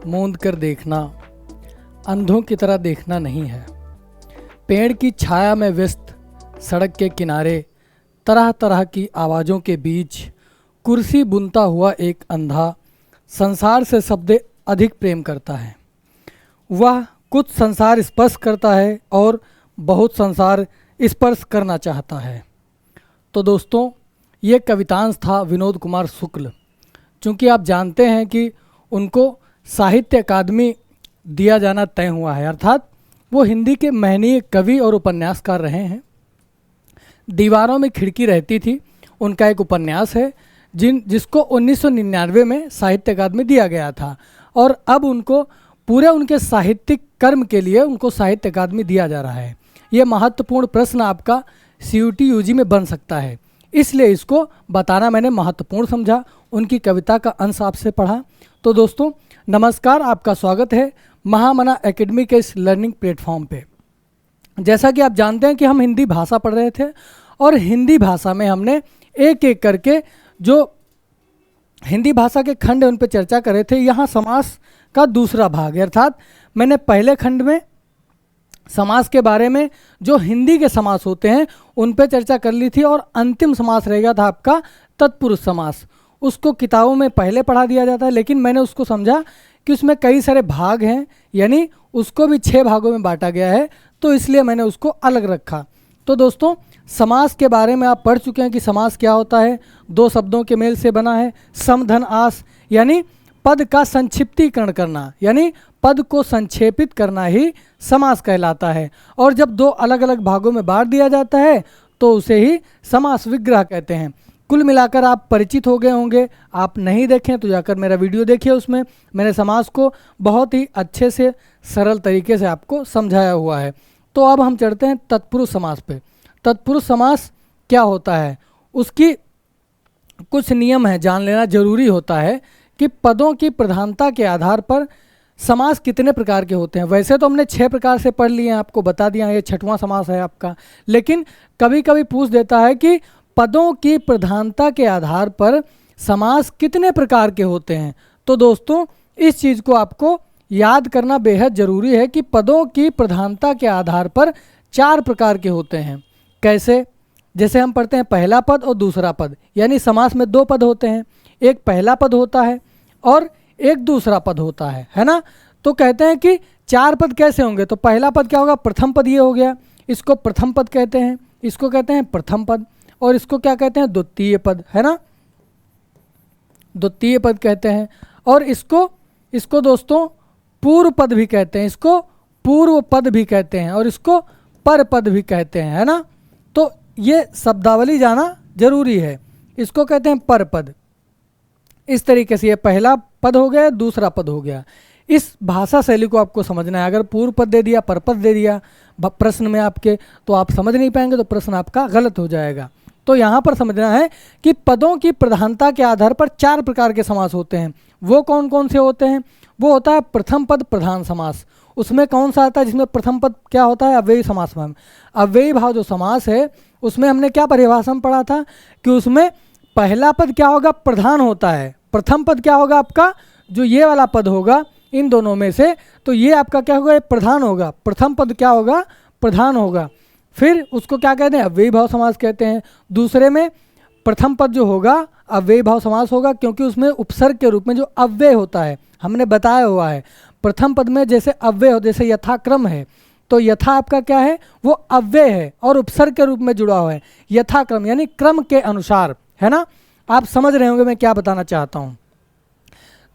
मूंद कर देखना अंधों की तरह देखना नहीं है। पेड़ की छाया में व्यस्त सड़क के किनारे तरह तरह की आवाज़ों के बीच कुर्सी बुनता हुआ एक अंधा संसार से सबसे अधिक प्रेम करता है। वह कुछ संसार स्पर्श करता है और बहुत संसार स्पर्श करना चाहता है। तो दोस्तों, ये कवितांश था विनोद कुमार शुक्ल। चूँकि आप जानते हैं कि उनको साहित्य अकादमी दिया जाना तय हुआ है, अर्थात वो हिंदी के महनीय कवि और उपन्यासकार रहे हैं। दीवारों में खिड़की रहती थी उनका एक उपन्यास है जिसको 1999 में साहित्य अकादमी दिया गया था, और अब उनको पूरे उनके साहित्यिक कर्म के लिए उनको साहित्य अकादमी दिया जा रहा है। ये महत्वपूर्ण प्रश्न आपका CUT UG में बन सकता है, इसलिए इसको बताना मैंने महत्वपूर्ण समझा। उनकी कविता का अंश आपसे पढ़ा। तो दोस्तों नमस्कार, आपका स्वागत है महामना एकेडमी के इस लर्निंग प्लेटफॉर्म पे। जैसा कि आप जानते हैं कि हम हिंदी भाषा पढ़ रहे थे और हिंदी भाषा में हमने एक एक करके जो हिंदी भाषा के खंड उन पर चर्चा कर रहे थे। यहाँ समास का दूसरा भाग है, अर्थात मैंने पहले खंड में समास के बारे में जो हिंदी के समास होते हैं उन पे चर्चा कर ली थी, और अंतिम समास रहेगा था आपका तत्पुरुष समास। उसको किताबों में पहले पढ़ा दिया जाता है, लेकिन मैंने उसको समझा कि उसमें कई सारे भाग हैं, यानी उसको भी 6 भागों में बांटा गया है, तो इसलिए मैंने उसको अलग रखा। तो दोस्तों समास के बारे में आप पढ़ चुके हैं कि समास क्या होता है। 2 शब्दों के मेल से बना है। सम धन आस, यानी पद का संक्षिप्तीकरण करना, यानी पद को संक्षेपित करना ही समास कहलाता है। और जब 2 अलग अलग भागों में बांट दिया जाता है तो उसे ही समास विग्रह कहते हैं। कुल मिलाकर आप परिचित हो गए होंगे। आप नहीं देखें तो जाकर मेरा वीडियो देखिए, उसमें मैंने समास को बहुत ही अच्छे से सरल तरीके से आपको समझाया हुआ है। तो अब हम चढ़ते हैं तत्पुरुष समास पे। तत्पुरुष समास क्या होता है, उसकी कुछ नियम है, जान लेना जरूरी होता है कि पदों की प्रधानता के आधार पर समास कितने प्रकार के होते हैं। वैसे तो हमने 6 प्रकार से पढ़ लिए हैं, आपको बता दिया, ये 6वां समास है आपका। लेकिन कभी कभी पूछ देता है कि पदों की प्रधानता के आधार पर समास कितने प्रकार के होते हैं। तो दोस्तों इस चीज़ को आपको याद करना बेहद ज़रूरी है कि पदों की प्रधानता के आधार पर 4 प्रकार के होते हैं। कैसे? जैसे हम पढ़ते हैं पहला पद और दूसरा पद, यानी समास में 2 पद होते हैं। एक पहला पद होता है और एक दूसरा पद होता है ना। तो कहते हैं कि 4 पद कैसे होंगे। तो पहला पद क्या होगा, प्रथम पद ये हो गया, इसको प्रथम पद कहते हैं, इसको कहते हैं प्रथम पद, और इसको क्या कहते हैं, द्वितीय पद, है ना, द्वितीय पद कहते हैं। और इसको दोस्तों पूर्व पद भी कहते हैं, इसको पूर्व पद भी कहते हैं, और इसको पर पद भी कहते हैं, है ना। तो ये शब्दावली जाना जरूरी है। इसको कहते हैं पर पद। इस तरीके से ये पहला पद हो गया, दूसरा पद हो गया। इस भाषा शैली को आपको समझना है। अगर पूर्व पद दे दिया, पर पद दे दिया प्रश्न में आपके, तो आप समझ नहीं पाएंगे, तो प्रश्न आपका गलत हो जाएगा। तो यहाँ पर समझना है कि पदों की प्रधानता के आधार पर 4 प्रकार के समास होते हैं। वो कौन कौन से होते हैं? वो होता है प्रथम पद प्रधान समास। उसमें कौन सा आता है जिसमें प्रथम पद क्या होता है, अव्ययी समास में। अव्ययी भाव जो समास है उसमें हमने क्या परिभाषा में पढ़ा था कि उसमें पहला पद क्या होगा, प्रधान होता है। प्रथम पद क्या होगा आपका, जो ये वाला पद होगा इन दोनों में से, तो ये आपका क्या होगा, प्रधान होगा। प्रथम पद क्या होगा, प्रधान होगा। फिर उसको क्या कहते हैं, अव्ययी भाव समास कहते हैं। दूसरे में प्रथम पद जो होगा अव्ययी भाव समास होगा, क्योंकि उसमें उपसर्ग के रूप में जो अव्यय होता है हमने बताया हुआ है। प्रथम पद में जैसे अव्यय हो, जैसे यथाक्रम है, तो यथा आपका क्या है, वो अव्यय है और उपसर्ग के रूप में जुड़ा हुआ है। यथाक्रम यानी क्रम के अनुसार, है ना। आप समझ रहे होंगे मैं क्या बताना चाहता हूँ।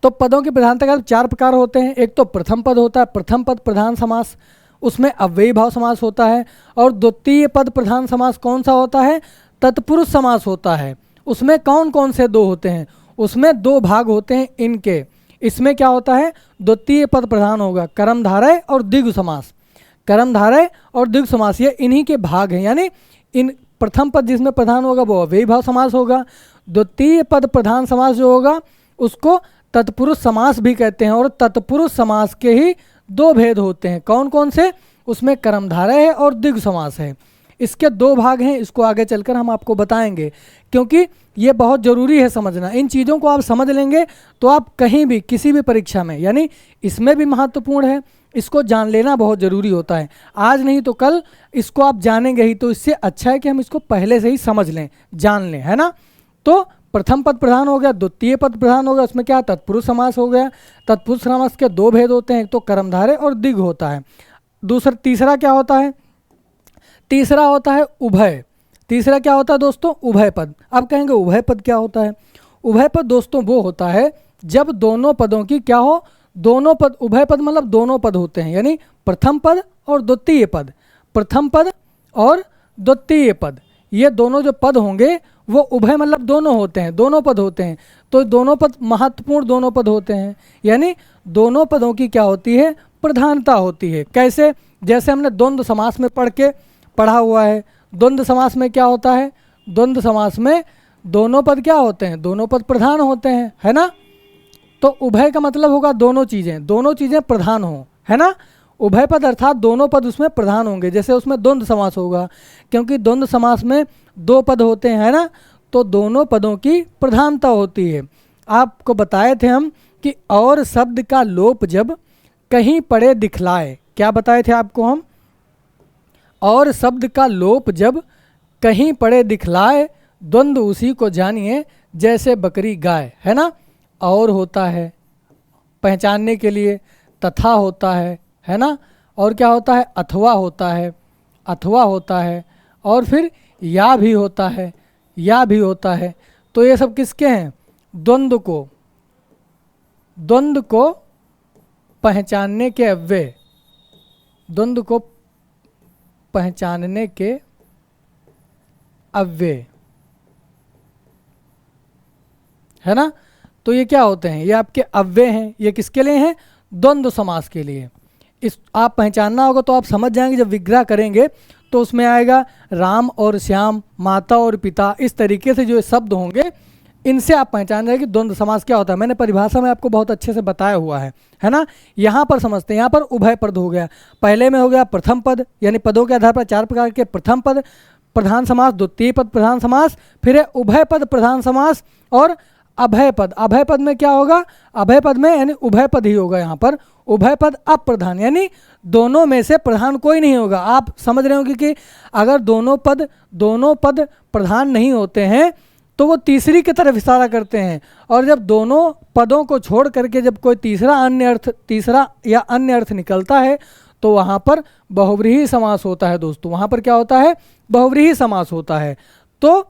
तो पदों की प्रधानता का 4 प्रकार होते हैं। एक तो प्रथम पद होता है, प्रथम पद प्रधान समास, उसमें अव्ययी भाव समास होता है। और द्वितीय पद प्रधान समास कौन सा होता है, तत्पुरुष समास होता है। उसमें कौन कौन से 2 होते हैं, उसमें 2 भाग होते हैं इनके। इसमें क्या होता है, द्वितीय पद प्रधान होगा, कर्मधारय और द्विगु समास। कर्मधारय और द्विगु समास ये इन्हीं के भाग हैं, यानी इन प्रथम पद जिसमें प्रधान होगा वो अव्ययी भाव समास होगा। द्वितीय पद प्रधान समास जो होगा उसको तत्पुरुष समास भी कहते हैं। और तत्पुरुष समास के ही 2 भेद होते हैं। कौन कौन से, उसमें कर्मधारय है और द्विगु समास है। इसके दो भाग हैं, इसको आगे चलकर हम आपको बताएंगे, क्योंकि ये बहुत ज़रूरी है समझना। इन चीज़ों को आप समझ लेंगे तो आप कहीं भी किसी भी परीक्षा में, यानी इसमें भी महत्वपूर्ण है, इसको जान लेना बहुत ज़रूरी होता है। आज नहीं तो कल इसको आप जानेंगे ही, तो इससे अच्छा है कि हम इसको पहले से ही समझ लें, जान लें, है ना। तो प्रथम पद प्रधान हो गया, द्वितीय पद प्रधान हो गया, उसमें क्या तत्पुरुष समास हो गया। तत्पुरुष समास के दो भेद होते हैं, एक तो कर्मधारय और दिग् होता है। तीसरा क्या होता है? तीसरा होता है उभय। तीसरा क्या होता है दोस्तों? उभय पद। अब कहेंगे उभय पद क्या होता है? उभय पद दोस्तों वो होता है जब दोनों पदों की क्या हो, दोनों पद, उभय पद मतलब दोनों पद होते हैं, यानी प्रथम पद और द्वितीय पद, प्रथम पद और द्वितीय पद, ये दोनों जो पद होंगे वो उभय मतलब दोनों होते हैं, दोनों पद होते हैं। तो दोनों पद महत्वपूर्ण दोनों पद होते हैं, यानी दोनों पदों की क्या होती है? प्रधानता होती है। कैसे? जैसे हमने द्वंद्व समास में पढ़ा हुआ है। द्वंद्व समास में क्या होता है? द्वंद्व समास में दोनों पद क्या होते हैं? दोनों पद प्रधान होते हैं, है ना। तो उभय का मतलब होगा दोनों चीज़ें प्रधान हो, है ना। उभय पद अर्थात दोनों पद उसमें प्रधान होंगे। जैसे उसमें द्वंद्व समास होगा, क्योंकि द्वंद्व समास में दो पद होते हैं, है ना, तो दोनों पदों की प्रधानता होती है। आपको बताए थे हम कि और शब्द का लोप जब कहीं पड़े दिखलाए, क्या बताए थे आपको हम? और शब्द का लोप जब कहीं पड़े दिखलाए, द्वंद्व उसी को जानिए जैसे बकरी गाय, है ना। और होता है पहचानने के लिए, तथा होता है ना, और क्या होता है? अथवा होता है, और फिर या भी होता है, तो ये सब किसके हैं? द्वंद्व को पहचानने के अव्यय, द्वंद्व को पहचानने के अव्यय, है ना। तो ये क्या होते हैं? ये आपके अव्यय हैं। ये किसके लिए हैं? द्वंद्व समास के लिए। इस आप पहचानना होगा तो आप समझ जाएंगे। जब विग्रह करेंगे तो उसमें आएगा राम और श्याम, माता और पिता, इस तरीके से जो शब्द होंगे इनसे आप पहचान रहे कि द्वंद्व समास क्या होता है। मैंने परिभाषा में आपको बहुत अच्छे से बताया हुआ है ना। यहाँ पर समझते हैं, यहाँ पर उभय पद हो गया। पहले में हो गया प्रथम पद, यानी पदों के आधार पर चार प्रकार के प्रथम पद प्रधान समास, द्वितीय पद प्रधान समास, फिर है उभय पद प्रधान समास और अभय पद। अभय पद में क्या होगा? अभय पद में यानी उभय पद ही होगा। यहाँ पर उभय पद अप्रधान, यानी दोनों में से प्रधान कोई नहीं होगा। आप समझ रहे होंगे कि अगर दोनों पद प्रधान नहीं होते हैं तो वो तीसरी की तरफ इशारा करते हैं, और जब दोनों पदों को छोड़ करके जब कोई तीसरा या अन्य अर्थ निकलता है तो वहाँ पर बहुव्रीहि समास होता है दोस्तों। वहाँ पर क्या होता है? बहुव्रीहि समास होता है। तो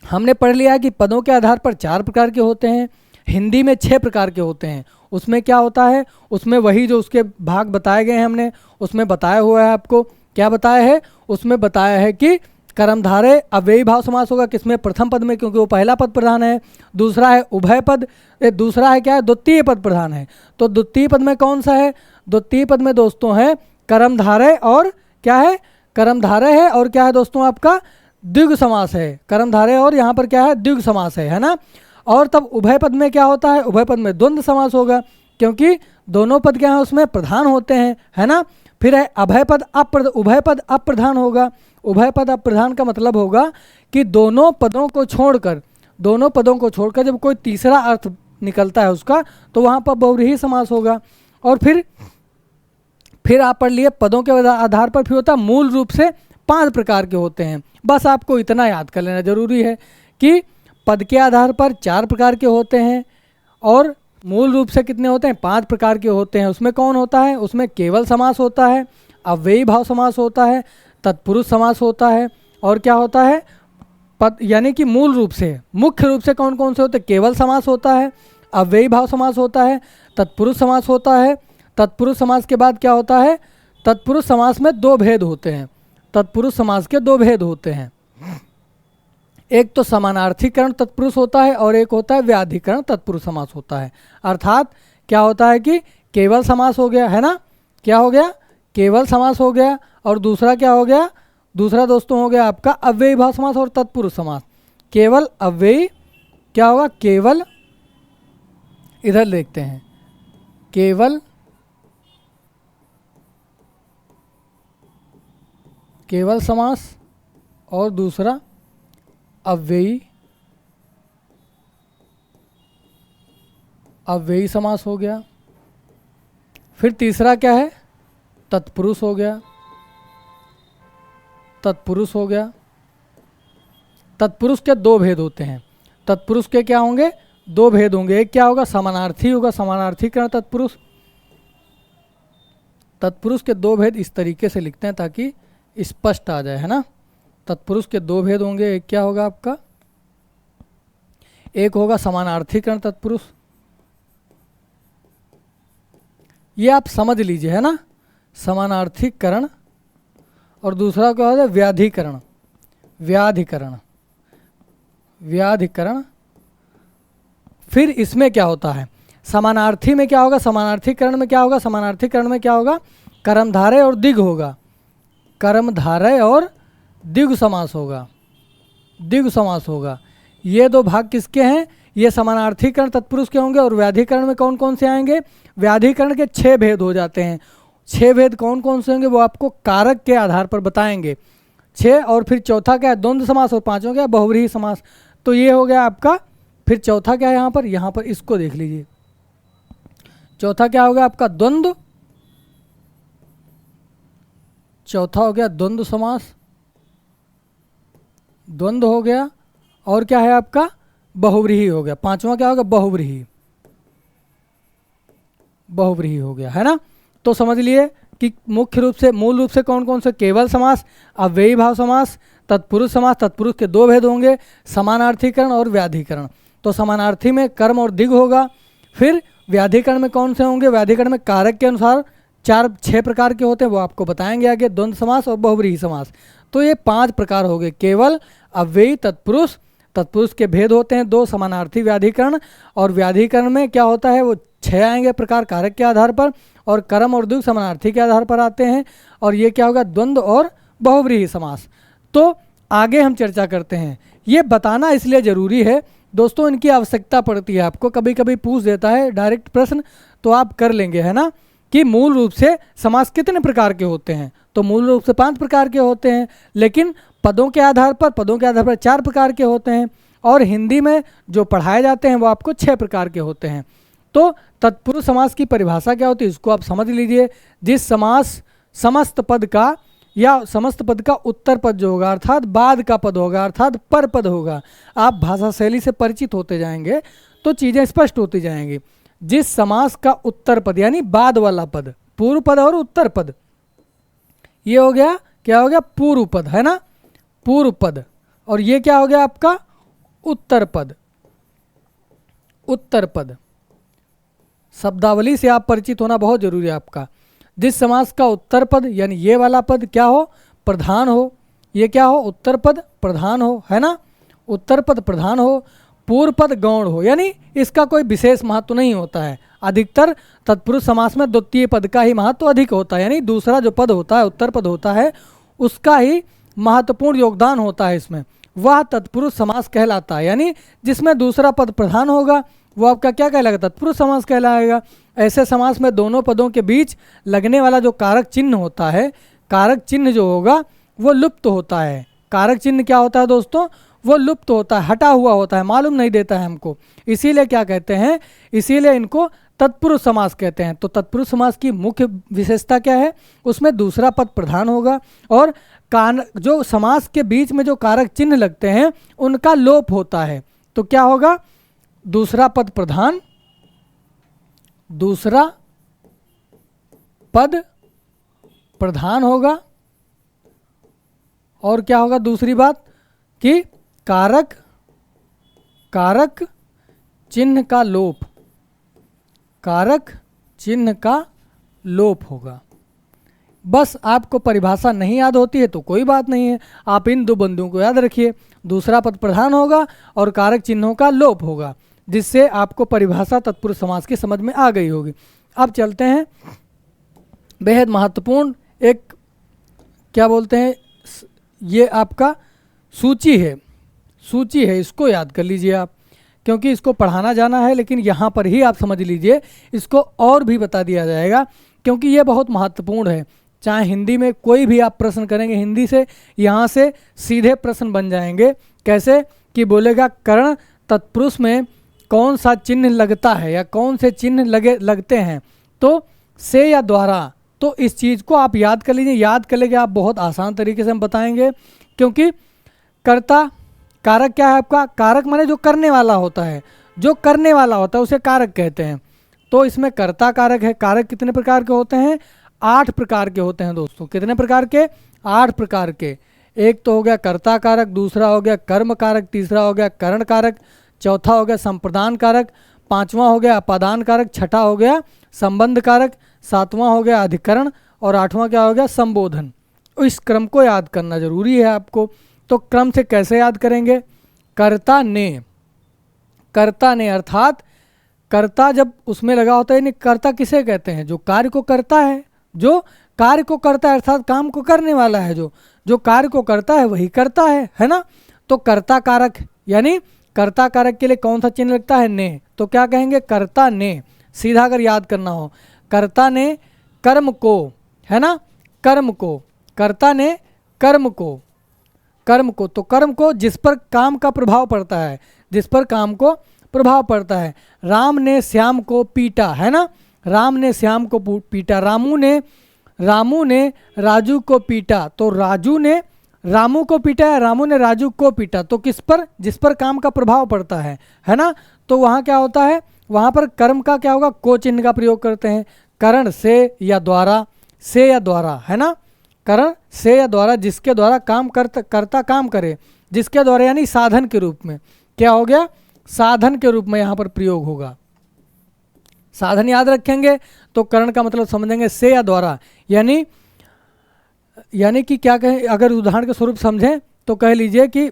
हमने पढ़ लिया कि पदों के आधार पर चार प्रकार के होते हैं, हिंदी में 6 प्रकार के होते हैं। उसमें क्या होता है? उसमें वही जो उसके भाग बताए गए हैं हमने उसमें बताया हुआ है। आपको क्या बताया है? उसमें बताया है कि कर्मधारय अव्ययी भाव समास होगा, किसमें? प्रथम पद में, क्योंकि वो पहला पद प्रधान है। दूसरा है उभय पद, दूसरा है क्या है? द्वितीय पद प्रधान है। तो द्वितीय पद में कौन सा है? द्वितीय पद में दोस्तों है कर्मधारय और क्या है? कर्मधारय है और क्या है दोस्तों? आपका द्विग समास है। कर्मधारय और यहाँ पर क्या है? द्विग समास है ना। और तब उभय पद में क्या होता है? उभय पद में द्वंद्व समास होगा, क्योंकि दोनों पद क्या है? उसमें प्रधान होते हैं, है ना। फिर है अभय पद उभय पद अप्रधान होगा। उभय पद अप्रधान का मतलब होगा कि दोनों पदों को छोड़कर जब कोई तीसरा अर्थ निकलता है उसका, तो वहाँ पर बहुव्रीहि समास होगा। और फिर आप पढ़ लिए पदों के आधार पर फिर होता है मूल रूप से 5 प्रकार के होते हैं। बस आपको इतना याद कर लेना जरूरी है कि पद के आधार पर 4 प्रकार के होते हैं और मूल रूप से कितने होते हैं? 5 प्रकार के होते हैं। उसमें कौन होता है? उसमें केवल समास होता है, अव्ययी भाव समास होता है, तत्पुरुष समास होता है, और क्या होता है? पद, यानी कि मूल रूप से मुख्य रूप से कौन कौन से होते हैं? केवल समास होता है, अव्ययी भाव समास होता है, तत्पुरुष समास होता है। तत्पुरुष समास के बाद क्या होता है? तत्पुरुष समास में 2 भेद होते हैं। तत्पुरुष समास के 2 भेद होते हैं। एक तो समानार्थीकरण तत्पुरुष होता है और एक होता है व्याधिकरण तत्पुरुष समास होता है। अर्थात क्या होता है कि केवल समास हो गया, है ना। क्या हो गया? केवल समास हो गया। और दूसरा क्या हो गया? दूसरा दोस्तों हो गया आपका अव्ययी भाव समास और तत्पुरुष समास। केवल अव्ययी क्या होगा? केवल, इधर देखते हैं, केवल केवल समास और दूसरा अव्ययी अव्ययी समास हो गया। फिर तीसरा क्या है, तत्पुरुष हो गया, तत्पुरुष हो गया। तत्पुरुष के दो भेद होते हैं, तत्पुरुष के क्या होंगे, दो भेद होंगे। एक क्या होगा, समानार्थी होगा, समानार्थीकरण तत्पुरुष। तत्पुरुष के दो भेद इस तरीके से लिखते हैं ताकि स्पष्ट आ जाए, है ना। तत्पुरुष के दो भेद होंगे, एक क्या होगा आपका, एक होगा समानार्थीकरण तत्पुरुष, ये आप समझ लीजिए, है ना, समानार्थीकरण। और दूसरा क्या होता है, व्याधिकरण, व्याधिकरण, व्याधिकरण। फिर इसमें क्या होता है, समानार्थी में क्या होगा, समानार्थीकरण में क्या होगा, समानार्थीकरण में क्या होगा, कर्मधारय और दिग होगा, कर्मधारय और दिग समास होगा, दिग समास होगा। ये दो भाग किसके हैं, ये समानार्थीकरण तत्पुरुष के होंगे। और व्याधिकरण में कौन कौन से आएंगे, व्याधिकरण के 6 भेद हो जाते हैं। 6 भेद कौन कौन से होंगे वो आपको कारक के आधार पर बताएंगे, 6। और फिर चौथा क्या है, द्वंद्व समास, और पांचवा क्या है, बहुव्रीहि समास। तो ये हो गया आपका। फिर चौथा क्या है यहाँ पर इसको देख लीजिए, चौथा क्या होगा आपका, द्वंद्व, चौथा हो गया द्वंद्व समास, द्वंद्व हो गया। और क्या है आपका, बहुव्रीहि हो गया। पांचवा क्या होगा, बहुव्रीहि, बहुव्रीहि हो गया, है ना। तो समझ लिए कि मुख्य रूप से, मूल रूप से कौन कौन से, केवल समास, अव्ययी भाव समास, तत्पुरुष समास। तत्पुरुष के दो भेद होंगे, समानार्थीकरण और व्याधिकरण। तो समानार्थी में कर्म और दिग होगा। फिर व्याधिकरण में कौन से होंगे, व्याधिकरण में कारक के अनुसार 4-6 प्रकार के होते हैं, वो आपको बताएंगे आगे, द्वंद्व समास और बहुव्रीहि समास। तो ये 5 प्रकार हो गए, केवल, अव्ययी, तत्पुरुष। तत्पुरुष के भेद होते हैं 2, समानार्थी, व्याधिकरण। और व्याधिकरण में क्या होता है, वो 6 आएंगे प्रकार कारक के आधार पर, और कर्म और दिग समानार्थी के आधार पर आते हैं। और ये क्या होगा, द्वंद्व और बहुव्रीहि समास। तो आगे हम चर्चा करते हैं। ये बताना इसलिए ज़रूरी है दोस्तों, इनकी आवश्यकता पड़ती है आपको, कभी कभी पूछ देता है डायरेक्ट प्रश्न, तो आप कर लेंगे, है ना, कि मूल रूप से समास कितने प्रकार के होते हैं। तो मूल रूप से 5 प्रकार के होते हैं, लेकिन पदों के आधार पर 4 प्रकार के होते हैं। और हिंदी में जो पढ़ाए जाते हैं वो आपको 6 प्रकार के होते हैं। तो तत्पुरुष समास की परिभाषा क्या होती है, इसको आप समझ लीजिए। जिस समास समस्त पद का या समस्त पद का उत्तर पद जो होगा, अर्थात बाद का पद होगा, अर्थात पर पद होगा। आप भाषा शैली से परिचित होते जाएंगे तो चीज़ें स्पष्ट होती जाएंगी। जिस समास का उत्तर पद यानी बाद वाला पद, पूर्व पद और उत्तर पद, ये हो गया, क्या हो गया, पूर्व पद, है ना, पूर्व पद। और ये क्या हो गया आपका, उत्तर पद, उत्तर पद। शब्दावली से आप परिचित होना बहुत जरूरी है आपका। जिस समास का उत्तर पद यानी ये वाला पद क्या हो, प्रधान हो, ये क्या हो, उत्तर पद प्रधान हो, है ना, उत्तर पद प्रधान हो, पूर्व पद गौण हो, यानी इसका कोई विशेष महत्व नहीं होता है। अधिकतर तत्पुरुष समास में द्वितीय पद का ही महत्व अधिक होता है, यानी दूसरा जो पद होता है, उत्तर पद होता है, उसका ही महत्वपूर्ण योगदान होता है इसमें, वह तत्पुरुष समास कहलाता है। यानी जिसमें दूसरा पद प्रधान होगा वो आपका क्या कहलाएगा, तत्पुरुष समास कहलाएगा। ऐसे समास में दोनों पदों के बीच लगने वाला जो कारक चिन्ह होता है, कारक चिन्ह जो होगा वो लुप्त होता है। कारक चिन्ह क्या होता है दोस्तों, वो लुप्त होता है, हटा हुआ होता है, मालूम नहीं देता है हमको। इसीलिए क्या कहते हैं, इसीलिए इनको तत्पुरुष समास कहते हैं। तो तत्पुरुष समास की मुख्य विशेषता क्या है, उसमें दूसरा पद प्रधान होगा और जो समास के बीच में जो कारक चिन्ह लगते हैं उनका लोप होता है। तो क्या होगा, दूसरा पद प्रधान, दूसरा पद प्रधान होगा, और क्या होगा दूसरी बात कि कारक चिन्ह का लोप, कारक चिन्ह का लोप होगा। बस आपको परिभाषा नहीं याद होती है तो कोई बात नहीं है, आप इन 2 बिंदुओं को याद रखिए। दूसरा पद प्रधान होगा और कारक चिन्हों का लोप होगा, जिससे आपको परिभाषा तत्पुरुष समास की समझ में आ गई होगी। अब चलते हैं, बेहद महत्वपूर्ण एक क्या बोलते हैं, ये आपका सूची है, सूची है, इसको याद कर लीजिए आप, क्योंकि इसको पढ़ाना जाना है, लेकिन यहाँ पर ही आप समझ लीजिए, इसको और भी बता दिया जाएगा क्योंकि ये बहुत महत्वपूर्ण है। चाहे हिंदी में कोई भी आप प्रश्न करेंगे हिंदी से, यहाँ से सीधे प्रश्न बन जाएंगे। कैसे कि बोलेगा करण तत्पुरुष में कौन सा चिन्ह लगता है या कौन से चिन्ह लगते हैं, तो से या द्वारा। तो इस चीज़ को आप याद कर लीजिए, याद कर लेंगे आप बहुत आसान तरीके से हम बताएंगे। क्योंकि कर्ता कारक क्या है आपका, कारक माने जो करने वाला होता है, जो करने वाला होता है उसे कारक कहते हैं। तो इसमें कर्ता कारक है। कारक कितने प्रकार के होते हैं, 8 प्रकार के होते हैं दोस्तों। कितने प्रकार के, 8 प्रकार के। एक तो हो गया कर्ता कारक, दूसरा हो गया कर्म कारक, तीसरा हो गया करण कारक, चौथा हो गया संप्रदान कारक, पांचवा हो गया अपादान कारक, छठा हो गया संबंध कारक, सातवां हो गया अधिकरण और आठवां क्या हो गया संबोधन। इस क्रम को याद करना जरूरी है आपको। तो क्रम से कैसे याद करेंगे, कर्ता ने, कर्ता ने अर्थात कर्ता जब उसमें लगा होता है, यानी कर्ता किसे कहते हैं, जो कार्य को करता है, जो कार्य को करता है अर्थात काम को करने वाला है, जो कार्य को करता है वही करता है ना। तो कर्ता कारक, यानी कर्ता कारक के लिए कौन सा चिन्ह लगता है, ने। तो क्या कहेंगे, कर्ता ने। सीधा अगर याद करना हो, कर्ता ने कर्म को, है ना, कर्म को, कर्ता ने कर्म को, कर्म को, तो कर्म को जिस पर काम का प्रभाव पड़ता है, जिस पर काम को प्रभाव पड़ता है। राम ने श्याम को पीटा, है ना, राम ने श्याम को पीटा। रामू ने राजू को पीटा, तो राजू ने रामू को पीटा है, रामू ने राजू को पीटा। तो किस पर, जिस पर काम का प्रभाव पड़ता है ना। तो वहाँ क्या होता है, वहाँ पर कर्म का क्या होगा, को चिन्ह का प्रयोग करते हैं। करण से या द्वारा, से या द्वारा, है ना, करण से या द्वारा, जिसके द्वारा काम करता काम करे, जिसके द्वारा यानी साधन के रूप में। क्या हो गया, साधन के रूप में यहाँ पर प्रयोग होगा। साधन याद रखेंगे तो करण का मतलब समझेंगे से या द्वारा, यानी कि क्या कहें, अगर उदाहरण के स्वरूप समझें तो कह लीजिए कि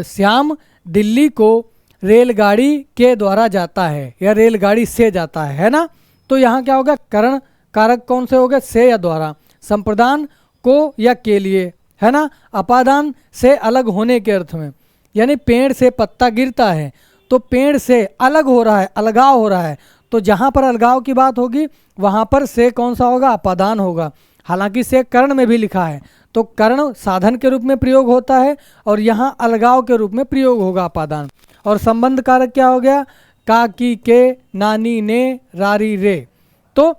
श्याम दिल्ली को रेलगाड़ी के द्वारा जाता है या रेलगाड़ी से जाता है ना। तो यहाँ क्या होगा, करण कारक कौन से हो गए, से या द्वारा। संप्रदान को या के लिए, है ना। अपादान से अलग होने के अर्थ में, यानी पेड़ से पत्ता गिरता है तो पेड़ से अलग हो रहा है, अलगाव हो रहा है, तो जहाँ पर अलगाव की बात होगी वहाँ पर से कौन सा होगा, अपादान होगा। हालांकि से कर्ण में भी लिखा है, तो कर्ण साधन के रूप में प्रयोग होता है और यहाँ अलगाव के रूप में प्रयोग होगा अपादान। और संबंध कारक क्या हो गया, काकी के, नानी ने, रारी रे। तो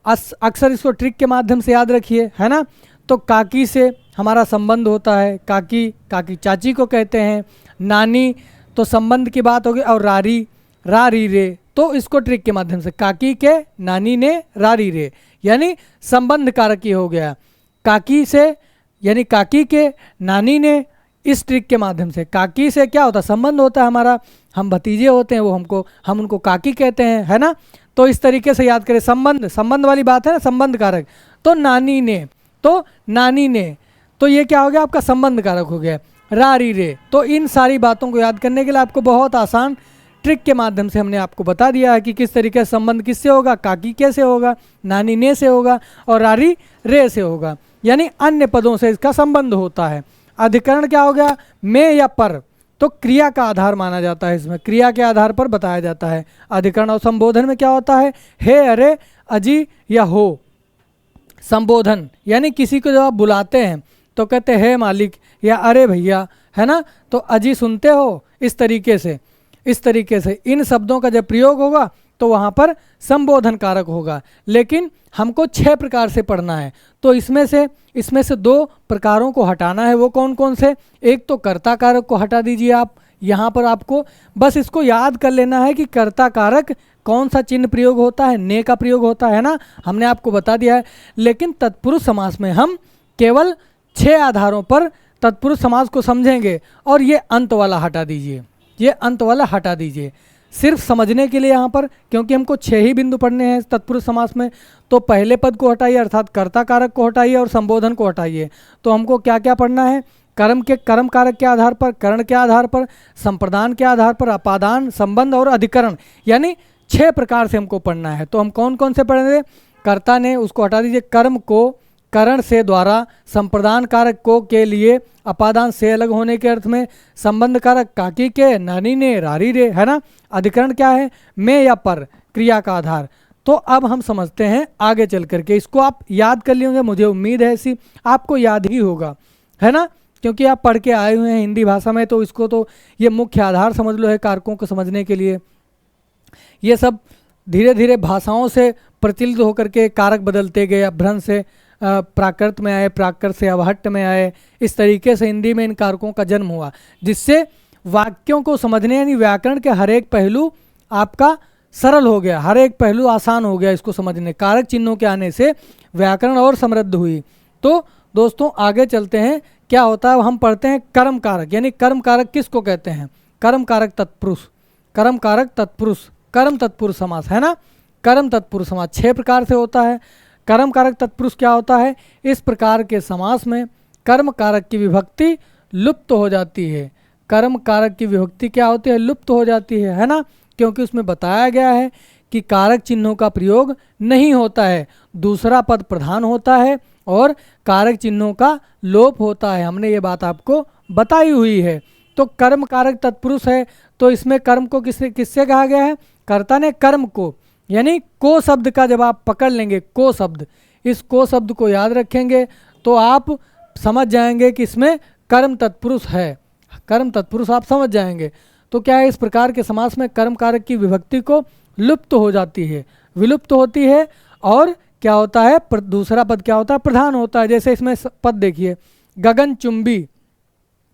अक्सर इसको ट्रिक के माध्यम से याद रखिए, है ना। तो काकी से हमारा संबंध होता है, काकी चाची को कहते हैं, नानी तो संबंध की बात होगी, और रारी रे, तो इसको ट्रिक के माध्यम से काकी के, नानी ने, रारी रे, यानी संबंध कारक ही हो गया। काकी से यानी काकी के, नानी ने, इस ट्रिक के माध्यम से काकी से क्या होता है, संबंध होता है हमारा, हम भतीजे होते हैं, वो हम उनको काकी कहते हैं, है ना। तो इस तरीके से याद करें, संबंध वाली बात है ना, संबंध कारक। तो नानी ने, तो ये क्या हो गया आपका संबंध कारक हो गया। रारी रे, तो इन सारी बातों को याद करने के लिए आपको बहुत आसान ट्रिक के माध्यम से हमने आपको बता दिया है कि किस तरीके से संबंध किससे होगा, काकी के से होगा, नानी ने से होगा और रारी रे से होगा, यानी अन्य पदों से इसका संबंध होता है। अधिकरण क्या हो गया, में या पर, तो क्रिया का आधार माना जाता है, इसमें क्रिया के आधार पर बताया जाता है अधिकरण। और संबोधन में क्या होता है, हे, अरे, अजी या हो। संबोधन यानी किसी को जब आप बुलाते हैं तो कहते हैं मालिक या अरे भैया, है ना। तो अजी सुनते हो, इस तरीके से इन शब्दों का जब प्रयोग होगा तो वहाँ पर संबोधन कारक होगा। लेकिन हमको 6 प्रकार से पढ़ना है, तो इसमें से 2 प्रकारों को हटाना है। वो कौन कौन से, एक तो कर्ता कारक को हटा दीजिए आप। यहाँ पर आपको बस इसको याद कर लेना है कि कर्ता कारक कौन सा चिन्ह प्रयोग होता है, ने का प्रयोग होता है ना, हमने आपको बता दिया है। लेकिन तत्पुरुष समास में हम केवल 6 आधारों पर तत्पुरुष समास को समझेंगे। और ये अंत वाला हटा दीजिए, सिर्फ समझने के लिए यहाँ पर, क्योंकि हमको 6 ही बिंदु पढ़ने हैं तत्पुरुष समास में। तो पहले पद को हटाइए अर्थात कर्ता कारक को हटाइए और संबोधन को हटाइए। तो हमको क्या क्या पढ़ना है, कर्म कारक के आधार पर, करण के आधार पर, संप्रदान के आधार पर, अपादान, संबंध और अधिकरण, यानी 6 प्रकार से हमको पढ़ना है। तो हम कौन कौन से पढ़ेंगे, कर्ता ने, उसको हटा दीजिए, कर्म को करण से द्वारा, संप्रदान कारक को के लिए, अपादान से अलग होने के अर्थ में, संबंध कारक काकी के, नानी ने, रारी रे, है ना। अधिकरण क्या है, में या पर, क्रिया का आधार। तो अब हम समझते हैं आगे चल करके, इसको आप याद कर लिए होंगे, मुझे उम्मीद है ऐसी आपको याद ही होगा, है ना, क्योंकि आप पढ़ के आए हुए हैं हिंदी भाषा में, तो इसको तो ये मुख्य आधार समझ लो है कारकों को समझने के लिए। ये सब धीरे धीरे भाषाओं से प्रचलित होकर के कारक बदलते गए, अभ्रंश से प्राकृत में आए, प्राकृत से अवहट्ट में आए, इस तरीके से हिंदी में इन कारकों का जन्म हुआ, जिससे वाक्यों को समझने यानी व्याकरण के हर एक पहलू आपका सरल हो गया, हर एक पहलू आसान हो गया इसको समझने। कारक चिन्हों के आने से व्याकरण और समृद्ध हुई। तो दोस्तों आगे चलते हैं, क्या होता है, हम पढ़ते हैं कर्म कारक, यानी कर्म कारक किसको कहते हैं, कर्म कारक तत्पुरुष, कर्म कारक तत्पुरुष, कर्म तत्पुरुष समास, है ना, कर्म तत्पुरुष समास 6 प्रकार से होता है। कर्म कारक तत्पुरुष क्या होता है, इस प्रकार के समास में कर्म कारक की विभक्ति लुप्त हो जाती है। कर्म कारक की विभक्ति क्या होती है, लुप्त हो जाती है ना, क्योंकि उसमें बताया गया है कि कारक चिन्हों का प्रयोग नहीं होता है, दूसरा पद प्रधान होता है और कारक चिन्हों का लोप होता है। हमने ये बात आपको बताई हुई है। तो कर्म कारक तत्पुरुष है, तो इसमें कर्म को किससे कहा गया है, कर्ता ने कर्म को, यानी को शब्द का जब आप पकड़ लेंगे, को शब्द, इस को शब्द को याद रखेंगे तो आप समझ जाएंगे कि इसमें कर्म तत्पुरुष है, कर्म तत्पुरुष आप समझ जाएंगे। तो क्या है, इस प्रकार के समास में कर्म कारक की विभक्ति को लुप्त हो जाती है, विलुप्त होती है, और क्या होता है, दूसरा पद क्या होता है, प्रधान होता है। जैसे इसमें पद देखिए, गगनचुंबी,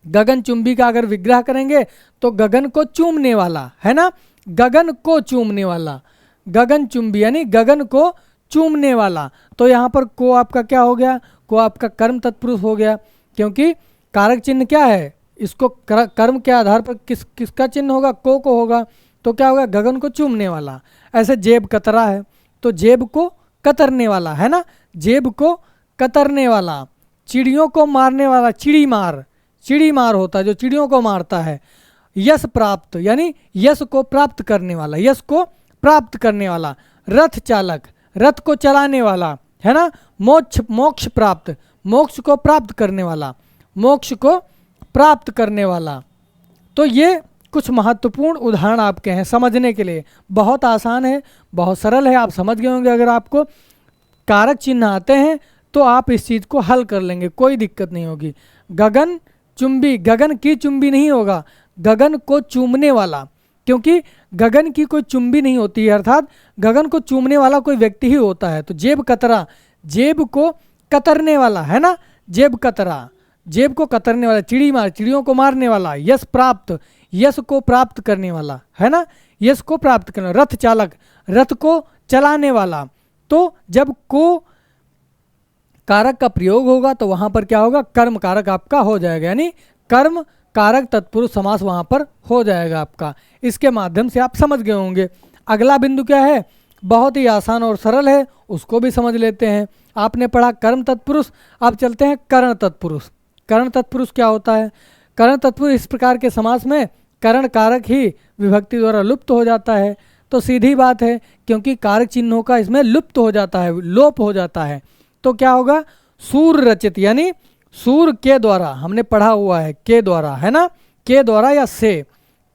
गगनचुंबी का अगर विग्रह करेंगे तो गगन को चूमने वाला, है ना, गगन को चूमने वाला, गगनचुंबी यानी गगन को चूमने वाला। तो यहाँ पर को आपका क्या हो गया, को आपका कर्म तत्पुरुष हो गया, क्योंकि कारक चिन्ह क्या है, इसको कर्म के आधार पर किसका चिन्ह होगा, को होगा। तो क्या होगा, गगन को चूमने वाला। ऐसे जेब कतरा है, तो जेब को कतरने वाला, है ना, जेब को कतरने वाला। चिड़ियों को मारने वाला, चिड़ी मार, चिड़ी मार होता है जो चिड़ियों को मारता है। यश प्राप्त यानी यश को प्राप्त करने वाला, यश को प्राप्त करने वाला। रथ चालक, रथ को चलाने वाला, है ना। मोक्ष, मोक्ष प्राप्त, मोक्ष को प्राप्त करने वाला, मोक्ष को प्राप्त करने वाला। तो ये कुछ महत्वपूर्ण उदाहरण आपके हैं समझने के लिए, बहुत आसान है, बहुत सरल है, आप समझ गए होंगे। अगर आपको कारक चिन्ह आते हैं तो आप इस चीज़ को हल कर लेंगे, कोई दिक्कत नहीं होगी। गगन चुंबी, गगन की चुंबी नहीं होगा, गगन को चूमने वाला, क्योंकि गगन की कोई चुंबी नहीं होती है, अर्थात गगन को चूमने वाला कोई व्यक्ति ही होता है। तो जेब कतरा, जेब को कतरने वाला, है ना, जेब कतरा, जेब को कतरने वाला। चिड़ी मार, चिड़ियों को मारने वाला। यश प्राप्त, यश को प्राप्त करने वाला, है ना, यश को प्राप्त करने वाला। रथ चालक, रथ को चलाने वाला। तो जब को कारक का प्रयोग होगा तो वहां पर क्या होगा, कर्म कारक आपका हो जाएगा, यानी कर्म कारक तत्पुरुष समास वहां पर हो जाएगा आपका। इसके माध्यम से आप समझ गए होंगे। अगला बिंदु क्या है, बहुत ही आसान और सरल है, उसको भी समझ लेते हैं। आपने पढ़ा कर्म तत्पुरुष, अब चलते हैं करण तत्पुरुष। करण तत्पुरुष क्या होता है, करण तत्पुरुष इस प्रकार के समास में करण कारक ही विभक्ति द्वारा लुप्त हो जाता है। तो सीधी बात है, क्योंकि कारक चिन्हों का इसमें लुप्त हो जाता है, लोप हो जाता है। तो क्या होगा, सूर रचित, यानी सूर के द्वारा, हमने पढ़ा हुआ है के द्वारा, है ना, के द्वारा या से,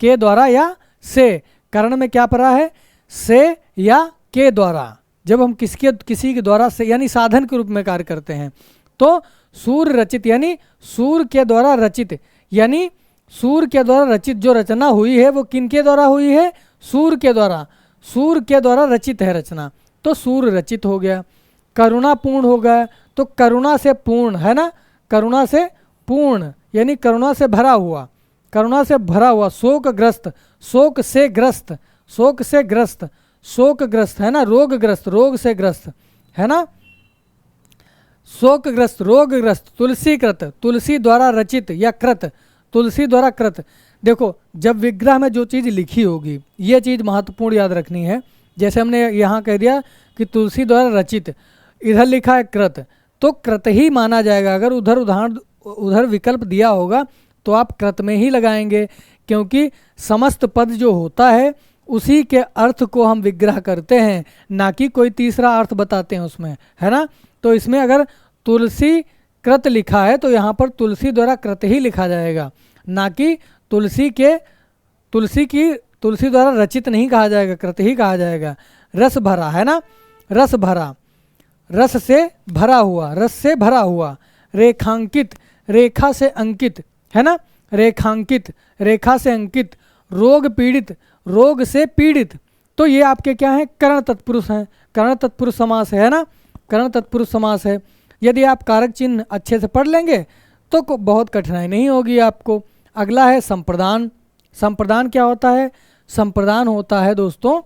के द्वारा या से। करण में क्या पढ़ा है, से या के द्वारा। जब हम किसी के द्वारा से यानी साधन के रूप में कार्य करते हैं, तो सूर रचित यानी सूर के द्वारा रचित, यानी सूर के द्वारा रचित जो रचना हुई है वो किन के द्वारा हुई है, सूर के द्वारा, सूर के द्वारा रचित है रचना, तो सूर रचित हो गया। करुणा पूर्ण हो गया, तो करुणा से पूर्ण, है ना, करुणा से पूर्ण यानी करुणा से भरा हुआ, करुणा से भरा हुआ। शोकग्रस्त, शोक से ग्रस्त, शोक से ग्रस्त, शोकग्रस्त, है ना, रोगग्रस्त, रोग से ग्रस्त, है ना, शोकग्रस्त, रोगग्रस्त। तुलसीकृत, तुलसी द्वारा रचित या कृत, तुलसी द्वारा कृत। देखो जब विग्रह में जो चीज़ लिखी होगी, ये चीज़ महत्वपूर्ण याद रखनी है। जैसे हमने यहाँ कह दिया कि तुलसी द्वारा रचित, इधर लिखा है कृत, तो कृत ही माना जाएगा। अगर उधर विकल्प दिया होगा तो आप कृत में ही लगाएंगे, क्योंकि समस्त पद जो होता है उसी के अर्थ को हम विग्रह करते हैं, ना कि कोई तीसरा अर्थ बताते हैं उसमें, है ना। तो इसमें अगर तुलसी कृत लिखा है तो यहाँ पर तुलसी द्वारा कृत ही लिखा जाएगा, ना कि तुलसी द्वारा रचित नहीं कहा जाएगा, कृत ही कहा जाएगा। रस भरा, है ना, रस भरा, रस से भरा हुआ, रस से भरा हुआ। रेखांकित, रेखा से अंकित, है ना, रेखांकित, रेखा से अंकित। रोग पीड़ित, रोग से पीड़ित। तो ये आपके क्या हैं, करण तत्पुरुष हैं, करण तत्पुरुष समास है ना, करण तत्पुरुष समास है। यदि आप कारक चिन्ह अच्छे से पढ़ लेंगे तो बहुत कठिनाई नहीं होगी आपको। अगला है संप्रदान। संप्रदान क्या होता है? संप्रदान होता है दोस्तों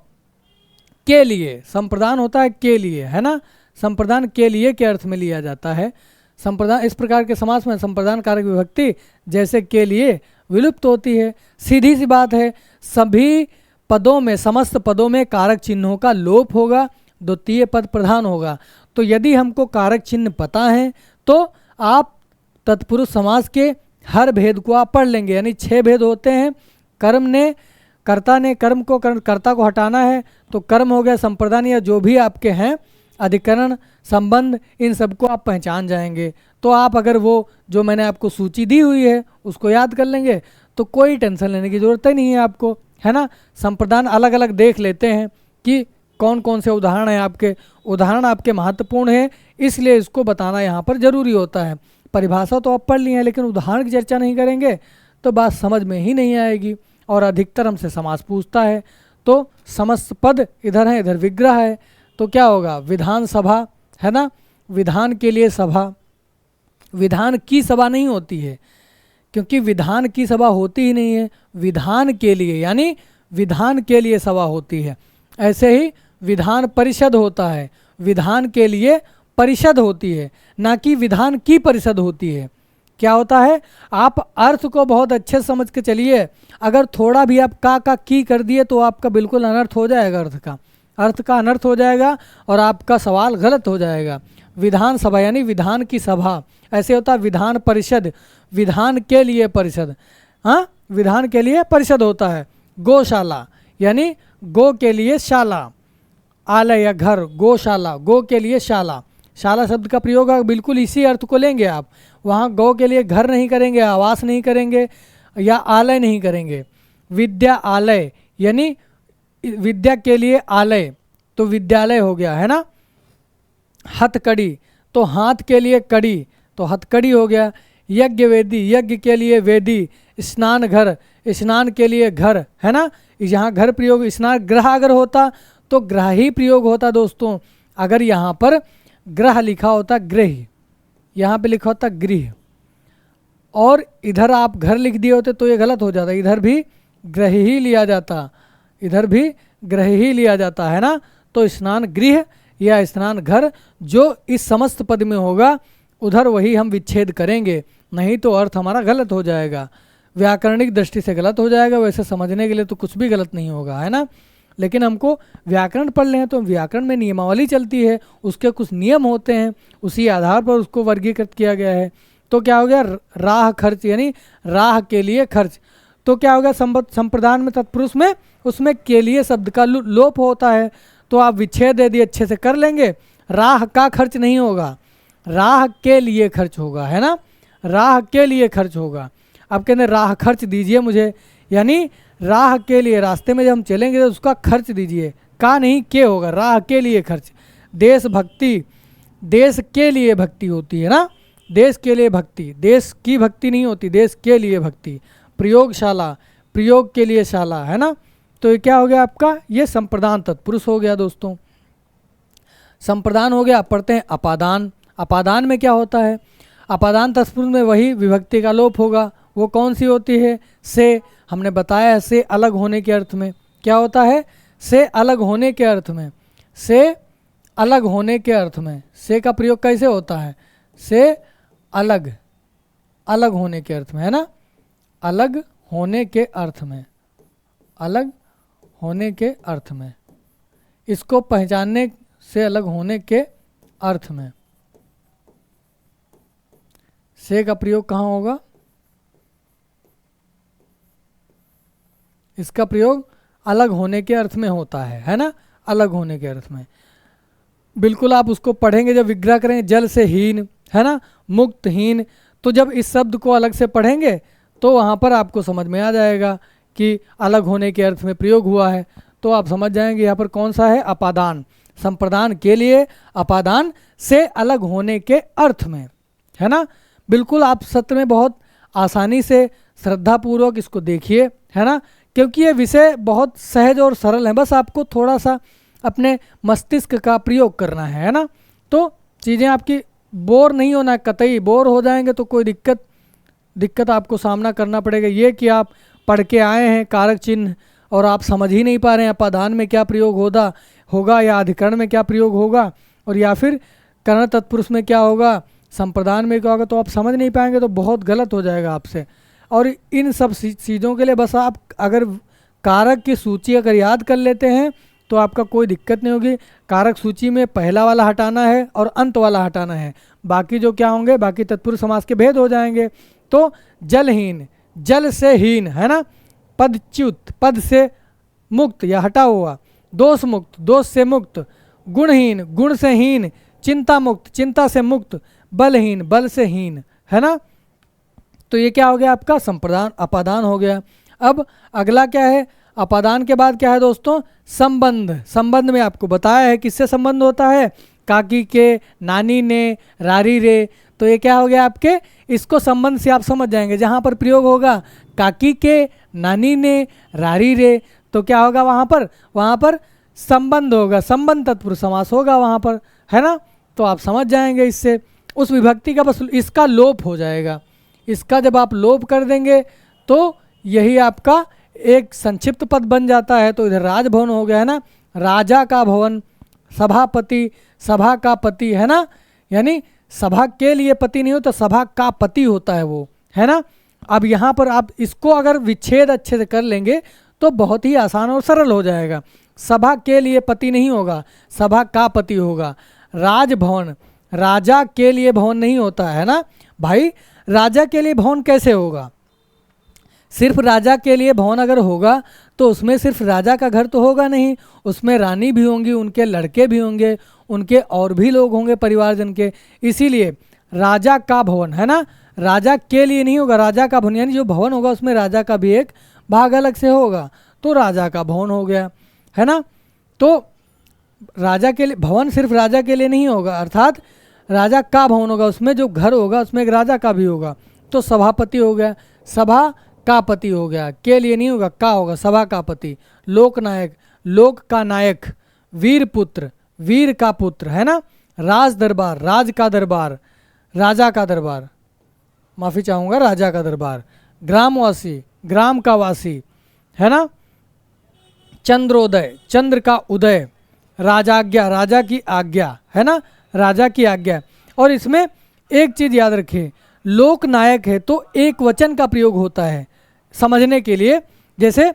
के लिए, संप्रदान होता है के लिए, है ना, संप्रदान के लिए के अर्थ में लिया जाता है। संप्रदान, इस प्रकार के समास में संप्रदान कारक विभक्ति जैसे के लिए विलुप्त होती है। सीधी सी बात है, सभी पदों में, समस्त पदों में कारक चिन्हों का लोप होगा, द्वितीय पद प्रधान होगा। तो यदि हमको कारक चिन्ह पता है तो आप तत्पुरुष समास के हर भेद को आप पढ़ लेंगे। यानी 6 भेद होते हैं। कर्म ने, कर्ता ने कर्म को, कर्ता को हटाना है तो कर्म हो गया, संप्रदान या जो भी आपके हैं, अधिकरण, संबंध, इन सबको आप पहचान जाएंगे। तो आप अगर वो जो मैंने आपको सूची दी हुई है उसको याद कर लेंगे तो कोई टेंशन लेने की ज़रूरत ही नहीं है आपको, है ना। संप्रदान अलग अलग देख लेते हैं कि कौन कौन से उदाहरण हैं आपके। उदाहरण आपके महत्वपूर्ण है, इसलिए इसको बताना यहाँ पर जरूरी होता है। परिभाषा तो आप पढ़ ली है, लेकिन उदाहरण की चर्चा नहीं करेंगे तो बात समझ में ही नहीं आएगी। और अधिकतर हमसे समास पूछता है। तो समस्त पद इधर है, इधर विग्रह है, तो क्या होगा, विधान सभा, है ना, विधान के लिए सभा। विधान की सभा नहीं होती है, क्योंकि विधान की सभा होती ही नहीं है। विधान के लिए, यानी विधान के लिए सभा होती है। ऐसे ही विधान परिषद होता है, विधान के लिए परिषद होती है, ना कि विधान की परिषद होती है। क्या होता है, आप अर्थ को बहुत अच्छे समझ के चलिए। अगर थोड़ा भी आप का की कर दिए तो आपका बिल्कुल अनर्थ हो जाएगा, अर्थ का अनर्थ हो जाएगा और आपका सवाल गलत हो जाएगा। विधान सभा यानी विधान की सभा, ऐसे होता है विधान परिषद, विधान के लिए परिषद, हाँ, विधान के लिए परिषद होता है। गौशाला यानी गो के लिए शाला, आलय या घर, गौशाला, गो के लिए शाला। शाला शब्द का प्रयोग बिल्कुल इसी अर्थ को लेंगे आप। वहाँ गौ के लिए घर नहीं करेंगे, आवास नहीं करेंगे या आलय नहीं करेंगे। विद्या आलय यानी विद्या के लिए आलय, तो विद्यालय हो गया, है ना। हथकड़ी, तो हाथ के लिए कड़ी, तो हथकड़ी हो गया। यज्ञ वेदी, यज्ञ के लिए वेदी। स्नान घर, स्नान के लिए घर, है ना। यहाँ घर प्रयोग, स्नान ग्रह अगर होता तो ग्रह ही प्रयोग होता दोस्तों। अगर यहाँ पर ग्रह लिखा होता गृह, यहाँ पे लिखा होता गृह, और इधर आप घर लिख दिए होते तो ये गलत हो जाता। इधर भी ग्रह ही लिया जाता, इधर भी ग्रह ही लिया जाता, है ना। तो स्नान गृह या स्नान घर जो इस समस्त पद में होगा उधर वही हम विच्छेद करेंगे, नहीं तो अर्थ हमारा गलत हो जाएगा, व्याकरणिक दृष्टि से गलत हो जाएगा। वैसे समझने के लिए तो कुछ भी गलत नहीं होगा, है ना। लेकिन हमको व्याकरण पढ़ लें तो व्याकरण में नियमावली चलती है, उसके कुछ नियम होते हैं, उसी आधार पर उसको वर्गीकृत किया गया है। तो क्या हो गया, राह खर्च यानी राह के लिए खर्च। तो क्या हो गया, संप्रदान में तत्पुरुष में उसमें के लिए शब्द का लोप होता है, तो आप विच्छेद यदि अच्छे से कर लेंगे, राह का खर्च नहीं होगा, राह के लिए खर्च होगा, है ना, राह के लिए खर्च होगा। अब कहते हैं राह खर्च दीजिए मुझे, यानी राह के लिए, रास्ते में जब हम चलेंगे तो उसका खर्च दीजिए, का नहीं के होगा, राह के लिए खर्च। देशभक्ति, देश के लिए भक्ति होती है ना, देश के लिए भक्ति, देश की भक्ति नहीं होती, देश के लिए भक्ति। प्रयोगशाला, प्रयोग के लिए शाला, है ना। तो ये क्या हो गया आपका, ये संप्रदान तत्पुरुष हो गया दोस्तों। संप्रदान हो गया। पढ़ते हैं अपादान। अपादान में क्या होता है, अपादान तत्पुरुष में वही विभक्ति का लोप होगा। वो कौन सी होती है, से। हमने बताया है से अलग होने के अर्थ में। क्या होता है, से अलग होने के अर्थ में, से अलग होने के अर्थ में। से का प्रयोग कैसे होता है, से अलग, अलग होने के अर्थ में, है ना, अलग होने के अर्थ में, अलग होने के अर्थ में। इसको पहचानने से अलग होने के अर्थ में से का प्रयोग कहाँ होगा, इसका प्रयोग अलग होने के अर्थ में होता है ना, अलग होने के अर्थ में। बिल्कुल आप उसको पढ़ेंगे जब विग्रह करेंगे, जल से हीन, है ना, मुक्तहीन। तो जब इस शब्द को अलग से पढ़ेंगे तो वहाँ पर आपको समझ में आ जाएगा कि अलग होने के अर्थ में प्रयोग हुआ है। तो आप समझ जाएंगे यहाँ पर कौन सा है, अपादान। संप्रदान के लिए अपादान से अलग होने के अर्थ में, है ना। बिल्कुल आप सत्र में बहुत आसानी से श्रद्धापूर्वक इसको देखिए, है ना, क्योंकि ये विषय बहुत सहज और सरल है। बस आपको थोड़ा सा अपने मस्तिष्क का प्रयोग करना है ना। तो चीज़ें आपकी बोर नहीं होना है, कतई बोर हो जाएंगे तो कोई दिक्कत आपको सामना करना पड़ेगा। ये कि आप पढ़ के आए हैं कारक चिन्ह और आप समझ ही नहीं पा रहे हैं अपादान में क्या प्रयोग होगा या अधिकरण में क्या प्रयोग होगा और या फिर कर्ण तत्पुरुष में क्या होगा, संप्रदान में क्या होगा, तो आप समझ नहीं पाएंगे तो बहुत गलत हो जाएगा आपसे। और इन सब चीज़ों के लिए बस आप अगर कारक की सूची अगर याद कर लेते हैं तो आपका कोई दिक्कत नहीं होगी। कारक सूची में पहला वाला हटाना है और अंत वाला हटाना है, बाकी जो क्या होंगे, बाकी तत्पुरुष समास के भेद हो जाएंगे। तो जलहीन, जल से हीन, है ना, पदच्युत, पद से मुक्त या हटा हुआ, दोष मुक्त, दोष से मुक्त, गुणहीन, गुण से हीन, चिंता मुक्त, चिंता से मुक्त, बलहीन, बल से हीन, है ना। तो ये क्या हो गया आपका संप्रदान, अपादान हो गया। अब अगला क्या है, अपादान के बाद क्या है दोस्तों, संबंध। संबंध में आपको बताया है किससे संबंध होता है, काकी के, नानी ने, रारी रे। तो ये क्या हो गया आपके, इसको संबंध से आप समझ जाएंगे। जहाँ पर प्रयोग होगा काकी के, नानी ने, रारी रे, तो क्या होगा वहाँ पर संबंध होगा, संबंध तत्पुरुष समास होगा वहाँ पर, है ना। तो आप समझ जाएंगे इससे, उस विभक्ति का बस इसका लोप हो जाएगा। इसका जब आप लोप कर देंगे तो यही आपका एक संक्षिप्त पद बन जाता है। तो इधर राजभवन हो गया, है ना, राजा का भवन, सभापति, सभा का पति, है ना, यानी सभा के लिए पति नहीं होता, सभा का पति होता है वो, है ना। अब यहाँ पर आप इसको अगर विच्छेद अच्छे से कर लेंगे तो बहुत ही आसान और सरल हो जाएगा। सभा के लिए पति नहीं होगा, सभा का पति होगा। राजभवन, राजा के लिए भवन नहीं होता है ना भाई, राजा के लिए भवन कैसे होगा, सिर्फ राजा के लिए भवन अगर होगा तो उसमें सिर्फ राजा का घर तो होगा नहीं, उसमें रानी भी होंगी, उनके लड़के भी होंगे, उनके और भी लोग होंगे परिवारजन के। इसीलिए राजा का भवन, है ना, राजा के लिए नहीं होगा, राजा का भवन, यानी जो भवन होगा उसमें राजा का भी एक भाग अलग से होगा, तो राजा का भवन हो गया, है ना। तो राजा के लिए भवन सिर्फ राजा के लिए नहीं होगा, अर्थात राजा का भवन होगा, उसमें जो घर होगा उसमें एक राजा का भी होगा, तो सभापति हो गया, सभा का पति हो गया, के लिए नहीं होगा, का होगा, सभा का पति। लोकनायक, लोक का नायक, वीर पुत्र, वीर का पुत्र, है ना। राज दरबार, राज का दरबार, राजा का दरबार, माफ़ी चाहूँगा, राजा का दरबार। ग्रामवासी, ग्राम का वासी, है ना। चंद्रोदय, चंद्र का उदय। राजाज्ञा, राजा की आज्ञा, है ना, राजा की आज्ञा। और इसमें एक चीज़ याद रखिए, लोकनायक है तो एक वचन का प्रयोग होता है समझने के लिए। जैसे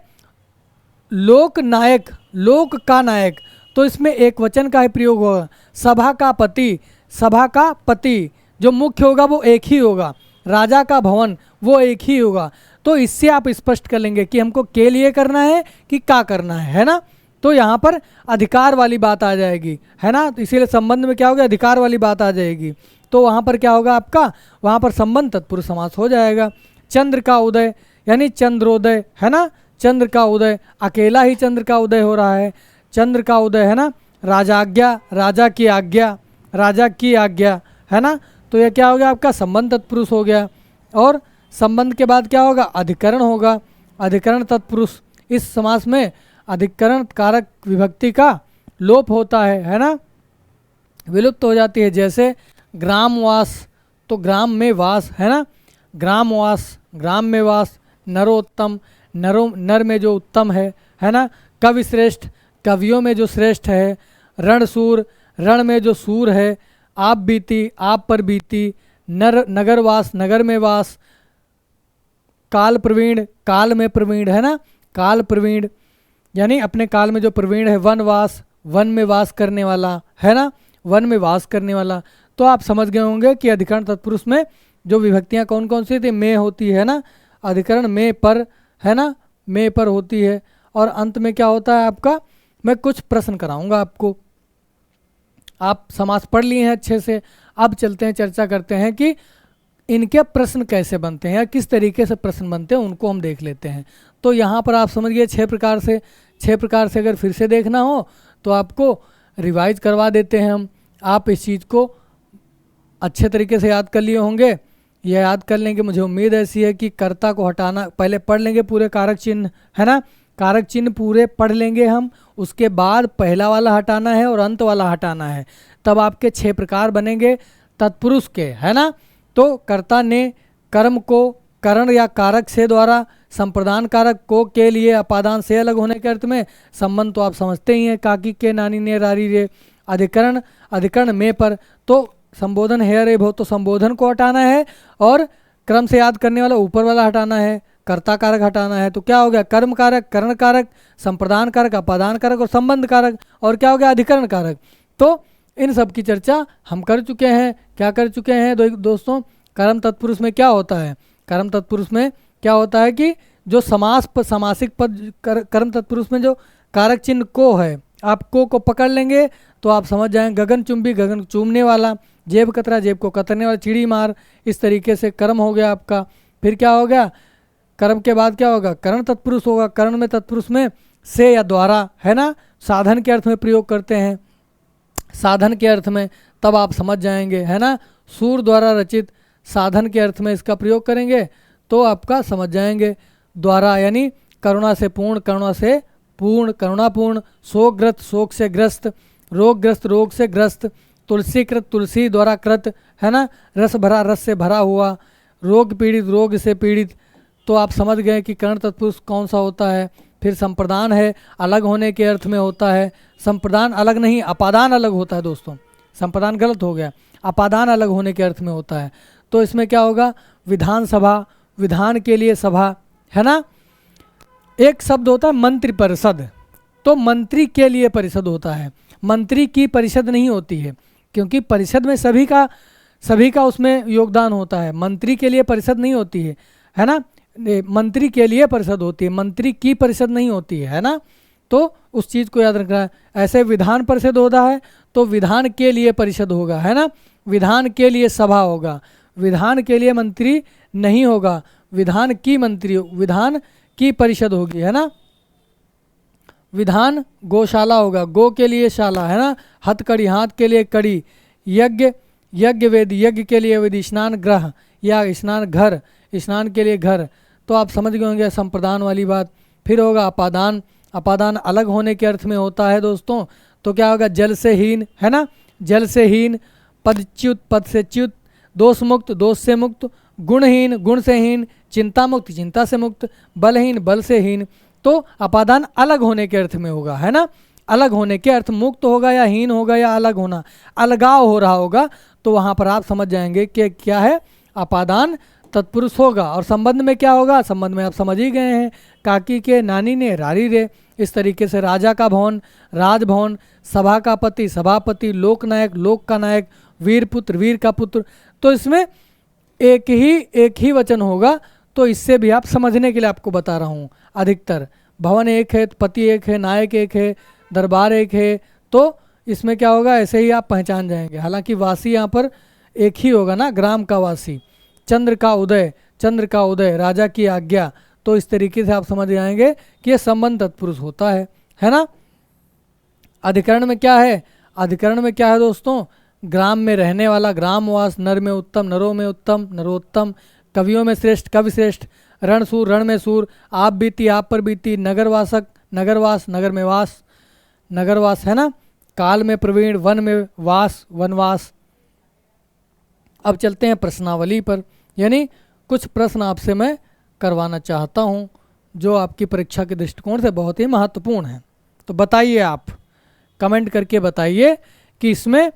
लोकनायक, लोक का नायक, तो इसमें एक वचन का ही प्रयोग होगा। सभा का पति, सभा का पति, जो मुख्य होगा वो एक ही होगा। राजा का भवन वो एक ही होगा। तो इससे आप स्पष्ट कर लेंगे कि हमको के लिए करना है कि का करना है ना। तो यहाँ पर अधिकार वाली बात आ जाएगी, है ना। तो इसीलिए संबंध में क्या होगा, अधिकार वाली बात आ जाएगी। तो वहाँ पर क्या होगा आपका, वहाँ पर संबंध तत्पुरुष समास हो जाएगा। चंद्र का उदय यानी चंद्रोदय, है ना, चंद्र का उदय, अकेला ही चंद्र का उदय हो रहा है, चंद्र का उदय, है ना। राजाज्ञा, राजा की आज्ञा, राजा की आज्ञा, है ना। तो यह क्या हो गया आपका, संबंध तत्पुरुष हो गया। और संबंध के बाद क्या होगा, अधिकरण होगा, अधिकरण तत्पुरुष। इस समास में अधिकरण कारक विभक्ति का लोप होता है ना, विलुप्त हो जाती है। जैसे ग्रामवास, तो ग्राम में वास, है ना, ग्रामवास, ग्राम में वास। नरोत्तम, नर में जो उत्तम है ना। कवि श्रेष्ठ, कवियों में जो श्रेष्ठ है। रणसूर, रण में जो सूर है। आप बीती, आप पर बीती। नगरवास, नगर में वास। काल प्रवीण, काल में प्रवीण, है ना, काल प्रवीण यानी अपने काल में जो प्रवीण है। वनवास, वन में वास करने वाला, है ना, वन में वास करने वाला। तो आप समझ गए होंगे कि अधिकरण तत्पुरुष में जो विभक्तियां कौन कौन सी थी, में होती है ना, अधिकरण में पर, है ना, में पर होती है। और अंत में क्या होता है आपका, मैं कुछ प्रश्न कराऊंगा आपको। आप समास पढ़ लिए हैं अच्छे से, अब चलते हैं, चर्चा करते हैं कि इनके प्रश्न कैसे बनते हैं या किस तरीके से प्रश्न बनते हैं, उनको हम देख लेते हैं। तो यहाँ पर आप समझ गए 6 प्रकार से 6 प्रकार से अगर फिर से देखना हो तो आपको रिवाइज करवा देते हैं हम। आप इस चीज़ को अच्छे तरीके से याद कर लिए होंगे। यह याद कर लेंगे, मुझे उम्मीद ऐसी है कि कर्ता को हटाना, पहले पढ़ लेंगे पूरे कारक चिन्ह, है ना, कारक चिन्ह पूरे पढ़ लेंगे हम, उसके बाद पहला वाला हटाना है और अंत वाला हटाना है, तब आपके 6 प्रकार बनेंगे तत्पुरुष के, है ना। तो कर्ता ने कर्म को करण या कारक से द्वारा, संप्रदान कारक को के लिए अपादान से अलग होने के अर्थ में, संबंध तो आप समझते ही हैं, काकी के नानी ने रारी रे, अधिकरण अधिकरण में पर, तो संबोधन है रे भो, तो संबोधन को हटाना है और क्रम से याद करने वाला ऊपर वाला हटाना है, कर्ता कारक हटाना है। तो क्या हो गया, कर्म कारक, करण कारक, संप्रदान कारक, अपादान कारक और संबंध कारक, और क्या हो गया, अधिकरण कारक। तो इन सब की चर्चा हम कर चुके हैं। क्या कर चुके हैं दोस्तों, कर्म तत्पुरुष में क्या होता है, कर्म तत्पुरुष में क्या होता है कि जो समासिक पद कर्म तत्पुरुष में जो कारक चिन्ह को है, आप को पकड़ लेंगे तो आप समझ जाएंगे, गगन चुंबी गगन चूमने वाला, जेब कतरा जेब को कतरने वाला, चिड़ी मार, इस तरीके से कर्म हो गया आपका। फिर क्या हो गया, कर्म के बाद क्या होगा, करण तत्पुरुष होगा। करण में तत्पुरुष में से या द्वारा, है ना, साधन के अर्थ में प्रयोग करते हैं, साधन के अर्थ में, तब आप समझ जाएंगे, है ना, सूर द्वारा रचित, साधन के अर्थ में इसका प्रयोग करेंगे तो आपका समझ जाएंगे। द्वारा यानी करुणा से पूर्ण, करुणा से पूर्ण, करुणापूर्ण, शोकग्रस्त, शोक से ग्रस्त, रोगग्रस्त, रोग से ग्रस्त, तुलसीकृत, तुलसी द्वारा कृत, है ना, रस भरा, रस से भरा हुआ, रोग पीड़ित, रोग से पीड़ित। तो आप समझ गए कि कर्ण तत्पुरुष कौन सा होता है। फिर संप्रदान है, अलग होने के अर्थ में होता है। संप्रदान अलग नहीं, अपादान अलग होता है दोस्तों, संप्रदान गलत हो गया, अपादान अलग होने के अर्थ में होता है। तो इसमें क्या होगा, विधानसभा, विधान के लिए सभा, है ना। एक शब्द होता है मंत्री परिषद, तो मंत्री के लिए परिषद होता है, मंत्री की परिषद नहीं होती है, क्योंकि परिषद में सभी का उसमें योगदान होता है, मंत्री के लिए परिषद नहीं होती है ना, मंत्री के लिए परिषद होती है, मंत्री की परिषद नहीं होती है ना। तो उस चीज़ को याद रखना है। ऐसे विधान परिषद होता है तो विधान के लिए परिषद होगा, है ना, विधान के लिए सभा होगा, विधान के लिए मंत्री नहीं होगा, विधान की मंत्री, विधान की परिषद होगी, है ना। विधान गौशाला होगा, गो के लिए शाला, है ना, हथकड़ी, हाथ के लिए कड़ी, यज्ञ, यज्ञ वेद, यज्ञ के लिए वेद, स्नान गृह या स्नान घर, स्नान के लिए घर। तो आप समझ गए होंगे संप्रदान वाली बात। फिर होगा अपादान, अपादान अलग होने के अर्थ में होता है दोस्तों। तो क्या होगा, जल से हीन, है ना, जल से हीन, पदच्युत, पद से च्युत, दोष मुक्त, दोष से मुक्त, गुणहीन, गुण से हीन, चिंता मुक्त, चिंता से मुक्त, बलहीन, बल से हीन। तो अपादान अलग होने के अर्थ में होगा, है ना, अलग होने के अर्थ, मुक्त होगा या हीन होगा या अलग होना, अलगाव हो रहा होगा, तो वहाँ पर आप समझ जाएंगे कि क्या है, अपादान तत्पुरुष होगा। और संबंध में क्या होगा, संबंध में आप समझ ही गए हैं, काकी के नानी ने रारी रे, इस तरीके से राजा का भवन, राजभवन, सभा का पति, सभापति, लोकनायक, लोक का नायक, वीर पुत्र, वीर का पुत्र। तो इसमें एक ही वचन होगा, तो इससे भी आप समझने के लिए आपको बता रहा हूँ। अधिकतर भवन एक है, पति एक है, नायक एक है, दरबार एक है, तो इसमें क्या होगा, ऐसे ही आप पहचान जाएंगे। हालांकि वासी यहाँ पर एक ही होगा ना, ग्राम का वासी, चंद्र का उदय, चंद्र का उदय, राजा की आज्ञा। तो इस तरीके से आप समझ जाएंगे कि ये संबंध तत्पुरुष होता है ना। अधिकरण में क्या है, अधिकरण में क्या है दोस्तों, ग्राम में रहने वाला, ग्रामवास, नर में उत्तम, नरों में उत्तम, नरोत्तम, कवियों में श्रेष्ठ, कवि श्रेष्ठ, रणसूर, रण में सूर, आप बीती, आप पर बीती, नगरवासक, नगरवास, नगर में वास, नगरवास, है ना, काल में प्रवीण, वन में वास, वनवास। अब चलते हैं प्रश्नावली पर, यानी कुछ प्रश्न आपसे मैं करवाना चाहता हूं जो आपकी परीक्षा के दृष्टिकोण से बहुत ही महत्वपूर्ण है। तो बताइए, आप कमेंट करके बताइए कि इसमें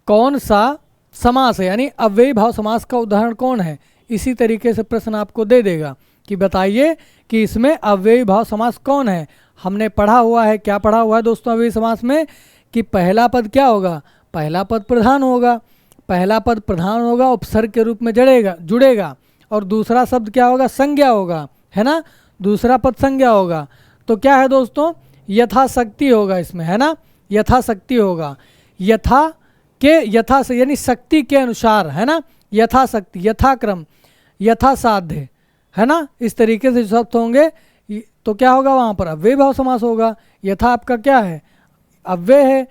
कौन सा समास है, यानी अव्ययी भाव समास का उदाहरण कौन है। इसी तरीके से प्रश्न आपको दे देगा कि बताइए कि इसमें अव्ययी भाव समास कौन है। हमने पढ़ा हुआ है, क्या पढ़ा हुआ है दोस्तों अव्ययी समास में, कि पहला पद क्या होगा, पहला पद प्रधान होगा, पहला पद प्रधान होगा, उपसर्ग के रूप में जुड़ेगा, और दूसरा शब्द क्या होगा, संज्ञा होगा, है ना, दूसरा पद संज्ञा होगा। तो क्या है दोस्तों, यथाशक्ति होगा इसमें, है ना, यथाशक्ति होगा, यथा से यानी शक्ति के अनुसार, है ना, यथाशक्ति, यथाक्रम, यथासाध्य, है ना, इस तरीके से शब्द होंगे तो क्या होगा वहाँ पर अव्ययी भाव समास होगा। यथा आपका क्या है, अव्यय है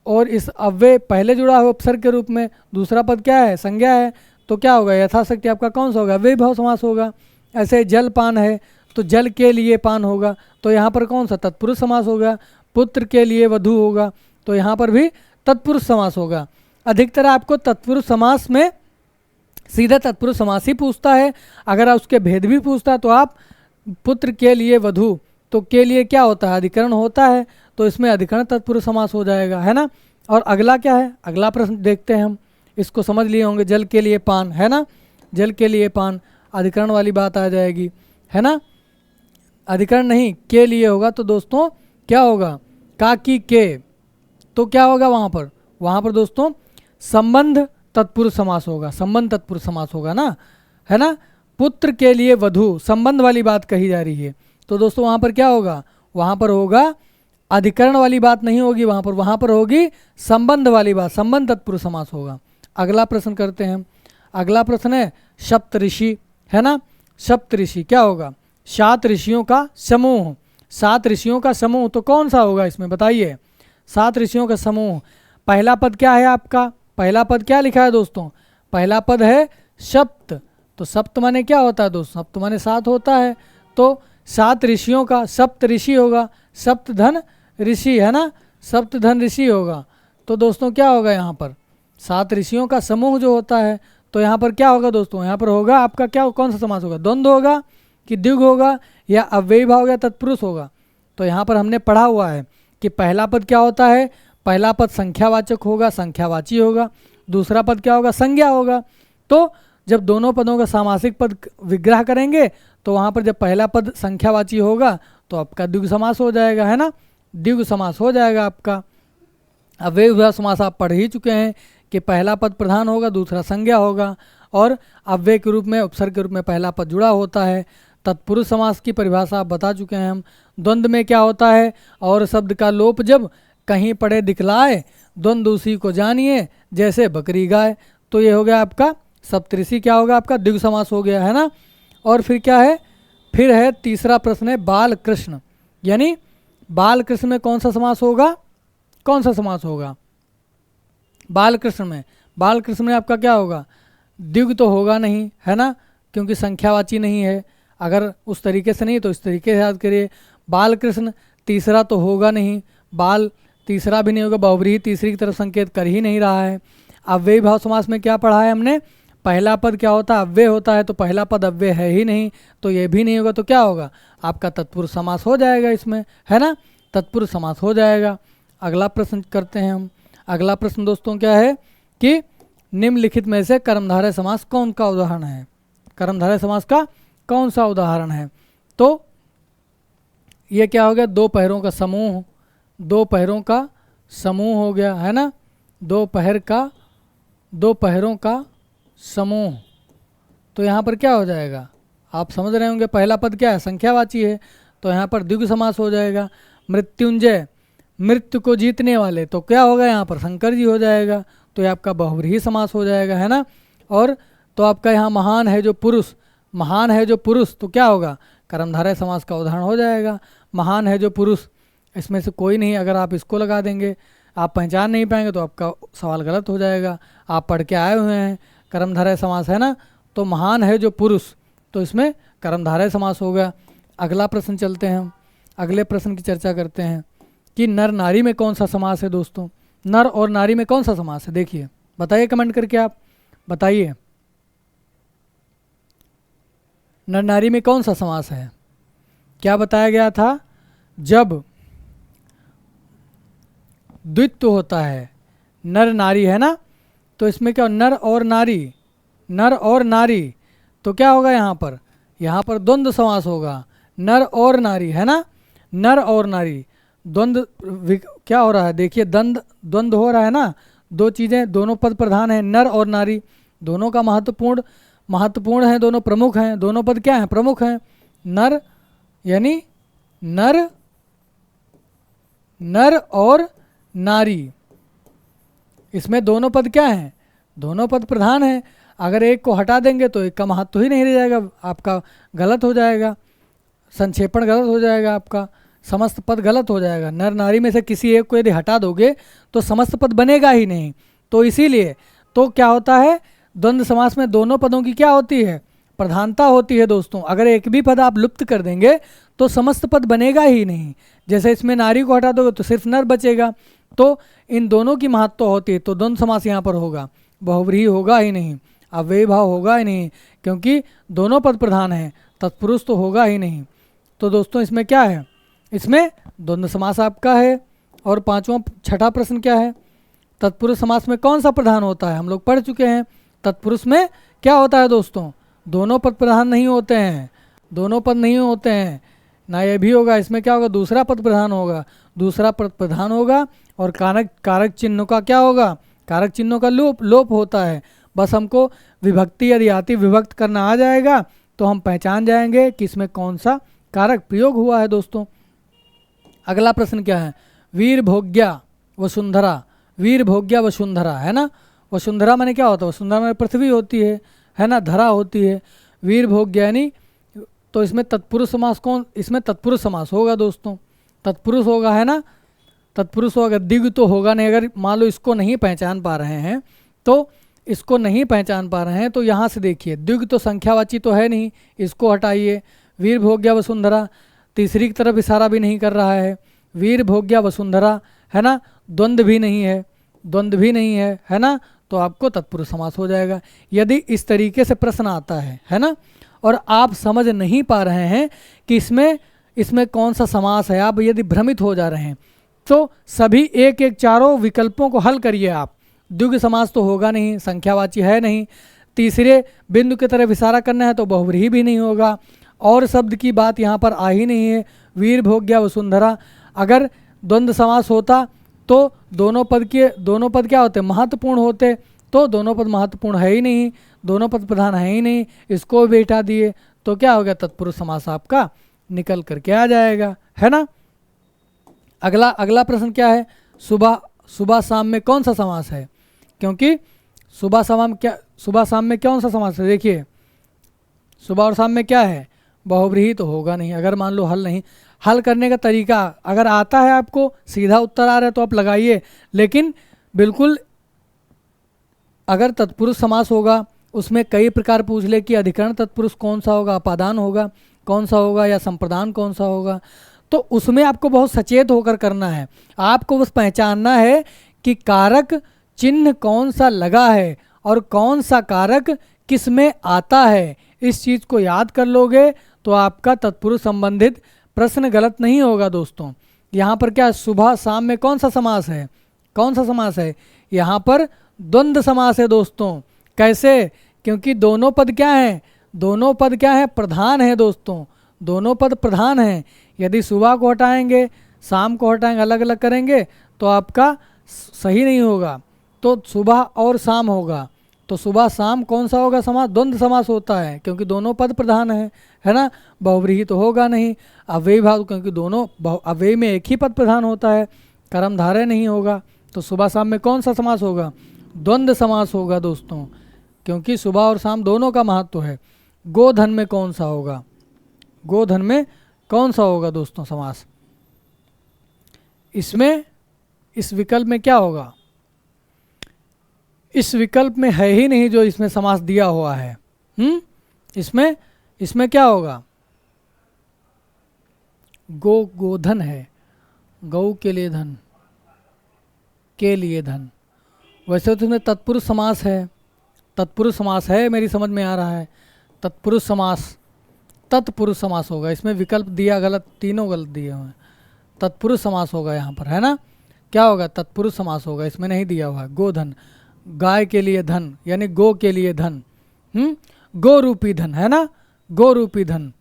और इस अव्यय पहले जुड़ा हुआ उपसर्ग के रूप में, दूसरा पद क्या है, संज्ञा है, तो क्या होगा यथाशक्ति आपका कौन सा होगा, अव्ययी भाव समास होगा। ऐसे जल पान है तो जल के लिए पान होगा, तो यहाँ पर कौन सा तत्पुरुष समास होगा। पुत्र के लिए वधू होगा, तो यहाँ पर भी तत्पुरुष समास होगा। अधिकतर आपको तत्पुरुष समास में सीधा तत्पुरुष समास ही पूछता है। अगर उसके भेद भी पूछता है तो आप पुत्र के लिए वधू, तो के लिए क्या होता है, अधिकरण होता है, तो इसमें अधिकरण तत्पुरुष समास हो जाएगा, है ना। और अगला क्या है, अगला प्रश्न देखते हैं हम, इसको समझ लिए होंगे। जल के लिए पान, है ना, जल के लिए पान अधिकरण वाली बात आ जाएगी, है ना। अधिकरण नहीं, के लिए होगा, तो दोस्तों क्या होगा, का की के, तो क्या होगा वहाँ पर दोस्तों संबंध तत्पुरुष समास होगा, संबंध तत्पुरुष समास होगा ना, है ना। पुत्र के लिए वधू, संबंध वाली बात कही जा रही है, तो दोस्तों वहाँ पर क्या होगा, वहाँ पर होगा अधिकरण वाली बात नहीं होगी, वहाँ पर होगी संबंध वाली बात, संबंध तत्पुरुष समास होगा। अगला प्रश्न करते हैं। अगला प्रश्न है सप्त ऋषि, है ना। सप्त ऋषि क्या होगा, 7 ऋषियों का समूह, 7 ऋषियों का समूह, तो कौन सा होगा इसमें बताइए। 7 ऋषियों का समूह, पहला पद क्या है आपका, पहला पद क्या लिखा है दोस्तों, पहला पद है सप्त, तो सप्त माने क्या होता है दोस्तों, सप्त माने 7 होता है, तो 7 ऋषियों का सप्त ऋषि होगा, सप्त धन ऋषि, है ना, सप्त धन ऋषि होगा। तो दोस्तों क्या होगा यहाँ पर 7 ऋषियों का समूह जो होता है, तो यहाँ पर क्या होगा दोस्तों, यहाँ पर होगा आपका क्या, कौन सा समास होगा, द्वंद्व होगा कि द्विगु होगा या अव्ययी भाव या तत्पुरुष होगा। तो यहाँ पर हमने पढ़ा हुआ है कि पहला पद क्या होता है, पहला पद संख्यावाचक होगा, संख्यावाची होगा, दूसरा पद क्या होगा, संज्ञा होगा। तो जब दोनों पदों का सामासिक पद विग्रह करेंगे तो वहाँ पर जब पहला पद संख्यावाची होगा तो आपका द्विगु समास हो जाएगा, है ना, द्विगु समास हो जाएगा आपका। अव्ययी भाव समास आप पढ़ ही चुके हैं कि पहला पद प्रधान होगा, दूसरा संज्ञा होगा, और अव्यय के रूप में उपसर्ग के रूप में पहला पद जुड़ा होता है। तत्पुरुष समास की परिभाषा आप बता चुके हैं हम। द्वंद्व में क्या होता है, और शब्द का लोप जब कहीं पड़े दिखलाए, द्वंद्व उसी को जानिए जैसे बकरी गाय। तो ये हो गया आपका सप्तऋषि, क्या होगा आपका द्विगु समास हो गया, है ना। और फिर क्या है, फिर है तीसरा प्रश्न है बाल कृष्ण, यानी बाल कृष्ण में कौन सा समास होगा, कौन सा समास होगा बाल कृष्ण में, बाल कृष्ण में आपका क्या होगा, द्विगु तो होगा नहीं, है ना, क्योंकि संख्यावाची नहीं है। अगर उस तरीके से नहीं तो इस तरीके से याद करिए, बाल कृष्ण तीसरा तो होगा नहीं, बाल तीसरा भी नहीं होगा, बहुव्रीहि तीसरी की तरफ संकेत कर ही नहीं रहा है। अव्ययी भाव समास में क्या पढ़ा है हमने, पहला पद क्या होता है, अव्यय होता है, तो पहला पद अव्यय है ही नहीं, तो ये भी नहीं होगा, तो क्या होगा आपका तत्पुरुष समास हो जाएगा इसमें, है ना, तत्पुरुष समास हो जाएगा। अगला प्रश्न करते हैं हम। अगला प्रश्न दोस्तों क्या है कि निम्नलिखित में से कर्मधारय समास कौन का उदाहरण है, कर्मधारय समास का कौन सा उदाहरण है। तो ये क्या हो गया, 2 पैरों का समूह, 2 पैरों का समूह हो गया, है ना, 2 पैरों का समूह। तो यहाँ पर क्या हो जाएगा, आप समझ रहे होंगे, पहला पद क्या है, संख्यावाची है, तो यहाँ पर द्विगु समास हो जाएगा। मृत्युंजय, मृत्यु को जीतने वाले, तो क्या होगा यहाँ पर शंकर जी हो जाएगा, तो ये आपका बहुव्रीहि समास हो जाएगा, है ना। और तो आपका यहाँ महान है जो पुरुष, महान है जो पुरुष, तो क्या होगा कर्मधारय समास का उदाहरण हो जाएगा। महान है जो पुरुष, इसमें से कोई नहीं, अगर आप इसको लगा देंगे आप पहचान नहीं पाएंगे तो आपका सवाल गलत हो जाएगा। आप पढ़ के आए हुए हैं कर्मधारय समास, है ना, तो महान है जो पुरुष, तो इसमें कर्मधारय समास हो गया। अगला प्रश्न चलते हैं हम, अगले प्रश्न की चर्चा करते हैं कि नर नारी में कौन सा समास है दोस्तों, नर और नारी में कौन सा समास है, देखिए बताइए कमेंट करके, आप बताइए नर नारी में कौन सा समास है। क्या बताया गया था, जब द्वित्व होता है, नर नारी, है ना, तो इसमें क्या नर और नारी, नर और नारी, तो क्या होगा यहाँ पर द्वंद्व समास होगा, नर और नारी, है ना, नर और नारी, द्वंद्व क्या हो रहा है, देखिए द्वंद्व हो रहा है ना, 2 चीज़ें, दोनों पद प्रधान हैं, नर और नारी, दोनों का महत्वपूर्ण है, दोनों प्रमुख हैं, दोनों पद क्या हैं, प्रमुख हैं। नर यानी नर और नारी, इसमें दोनों पद क्या हैं, दोनों पद प्रधान हैं। अगर एक को हटा देंगे तो एक का महत्व ही नहीं रह जाएगा, आपका गलत हो जाएगा। संक्षेपण गलत हो जाएगा, आपका समस्त पद गलत हो जाएगा। नर नारी में से किसी एक को यदि हटा दोगे तो समस्त पद बनेगा ही नहीं। तो इसीलिए तो क्या होता है, द्वंद्व समास में दोनों पदों की क्या होती है, प्रधानता होती है दोस्तों। अगर एक भी पद आप लुप्त कर देंगे तो समस्त पद बनेगा ही नहीं। जैसे इसमें नारी को हटा दोगे तो सिर्फ नर बचेगा। तो इन दोनों की महत्व होती है, तो द्वंद्व समास यहाँ पर होगा, बहुव्रीहि होगा ही नहीं, अव्ययी भाव होगा ही नहीं, क्योंकि दोनों पद प्रधान हैं, तत्पुरुष तो होगा ही नहीं। तो दोस्तों इसमें क्या है, इसमें द्वंद्व समास आपका है। और छठा प्रश्न क्या है, तत्पुरुष समास में कौन सा प्रधान होता है, हम लोग पढ़ चुके हैं। तत्पुरुष में क्या होता है दोस्तों, दोनों पद प्रधान नहीं होते हैं, दोनों पद नहीं होते हैं ना, ये भी होगा। इसमें क्या होगा, दूसरा पद प्रधान होगा, दूसरा पद प्रधान होगा। और कारक चिन्हों का क्या होगा, कारक चिन्हों का लोप होता है। बस हमको विभक्ति यदि आती विभक्त करना आ जाएगा तो हम पहचान जाएंगे कि इसमें कौन सा कारक प्रयोग हुआ है दोस्तों। अगला प्रश्न क्या है, वीर भोग्या वसुंधरा, वीर भोग्या वसुंधरा है ना। वसुंधरा माने क्या होता है, वसुंधरा माने पृथ्वी होती है ना, धरा होती है। वीर भोग्या यानी, तो इसमें तत्पुरुष समास कौन, इसमें तत्पुरुष समास होगा दोस्तों, तत्पुरुष होगा है ना, तत्पुरुष होगा। दिग्ग तो होगा नहीं। अगर मान लो इसको नहीं पहचान पा रहे हैं तो इसको नहीं पहचान पा रहे हैं तो यहाँ से देखिए, दिग्ग तो संख्यावाची तो है नहीं, इसको हटाइए। वीर भोग्या वसुंधरा तीसरी की तरफ इशारा भी नहीं कर रहा है, वीर भोग्या वसुंधरा है ना, द्वंद्व भी नहीं है, द्वंद्व भी नहीं है ना, तो आपको तत्पुरुष समास हो जाएगा। यदि इस तरीके से प्रश्न आता है ना, और आप समझ नहीं पा रहे हैं कि इसमें कौन सा समास है, आप यदि भ्रमित हो जा रहे हैं तो सभी एक एक चारों विकल्पों को हल करिए आप। द्विगु समास तो होगा नहीं, संख्यावाची है नहीं, तीसरे बिंदु की तरफ इशारा करना है तो बहुव्रीहि भी नहीं होगा, और शब्द की बात यहाँ पर आ ही नहीं है। वीर भोग्या वसुंधरा, अगर द्वंद्व समास होता तो दोनों पद क्या होते, महत्वपूर्ण होते, तो दोनों पद महत्वपूर्ण है ही नहीं, दोनों पद प्रधान है ही नहीं, इसको भी हटा दिए तो क्या हो गया, तत्पुरुष समास आपका निकल करके आ जाएगा, है ना। अगला प्रश्न क्या है, सुबह शाम में कौन सा समास है, क्योंकि सुबह शाम में कौन सा समास है, देखिए सुबह और शाम में क्या है, बहुव्रीहि तो होगा नहीं। अगर मान लो हल करने का तरीका अगर आता है आपको, सीधा उत्तर आ रहा है तो आप लगाइए, लेकिन बिल्कुल अगर तत्पुरुष समास होगा उसमें कई प्रकार पूछ ले कि अधिकरण तत्पुरुष कौन सा होगा, अपादान होगा कौन सा होगा, या संप्रदान कौन सा होगा, तो उसमें आपको बहुत सचेत होकर करना है। आपको बस पहचानना है कि कारक चिन्ह कौन सा लगा है और कौन सा कारक किस में आता है। इस चीज़ को याद कर लोगे तो आपका तत्पुरुष संबंधित प्रश्न गलत नहीं होगा दोस्तों। यहाँ पर क्या, सुबह शाम में कौन सा समास है, कौन सा समास है, यहाँ पर द्वंद्व समास है दोस्तों। कैसे, क्योंकि दोनों पद क्या हैं, प्रधान है दोस्तों, दोनों पद प्रधान हैं। यदि सुबह को हटाएंगे शाम को हटाएंगे, अलग अलग करेंगे तो आपका सही नहीं होगा, तो सुबह और शाम होगा। तो सुबह शाम कौन सा होगा समास, द्वंद्व समास होता है, क्योंकि दोनों पद प्रधान है ना। बहुव्रीहि तो होगा नहीं। अव्ययी भाव, क्योंकि दोनों अव्ययी में एक ही पद प्रधान होता है, कर्मधारय नहीं होगा। तो सुबह शाम में कौन सा समास होगा, द्वंद्व समास होगा दोस्तों, क्योंकि सुबह और शाम दोनों का महत्व है। गोधन में कौन सा होगा, गोधन में कौन सा होगा दोस्तों समास, इसमें इस विकल्प में क्या होगा, इस विकल्प में है ही नहीं जो इसमें समास दिया हुआ है। इसमें क्या होगा, गोधन है, गौ के लिए धन, के लिए धन। वैसे तो इसमें तत्पुरुष समास है, तत्पुरुष समास है, मेरी समझ में आ रहा है। तत्पुरुष समास होगा, इसमें विकल्प दिया गलत, तीनों गलत दिए हुए हैं। तत्पुरुष समास होगा यहाँ पर, है ना, क्या होगा, तत्पुरुष समास होगा, इसमें नहीं दिया हुआ है। गोधन, गाय के लिए धन, यानी गो के लिए धन, गो रूपी धन, है ना, गो रूपी धन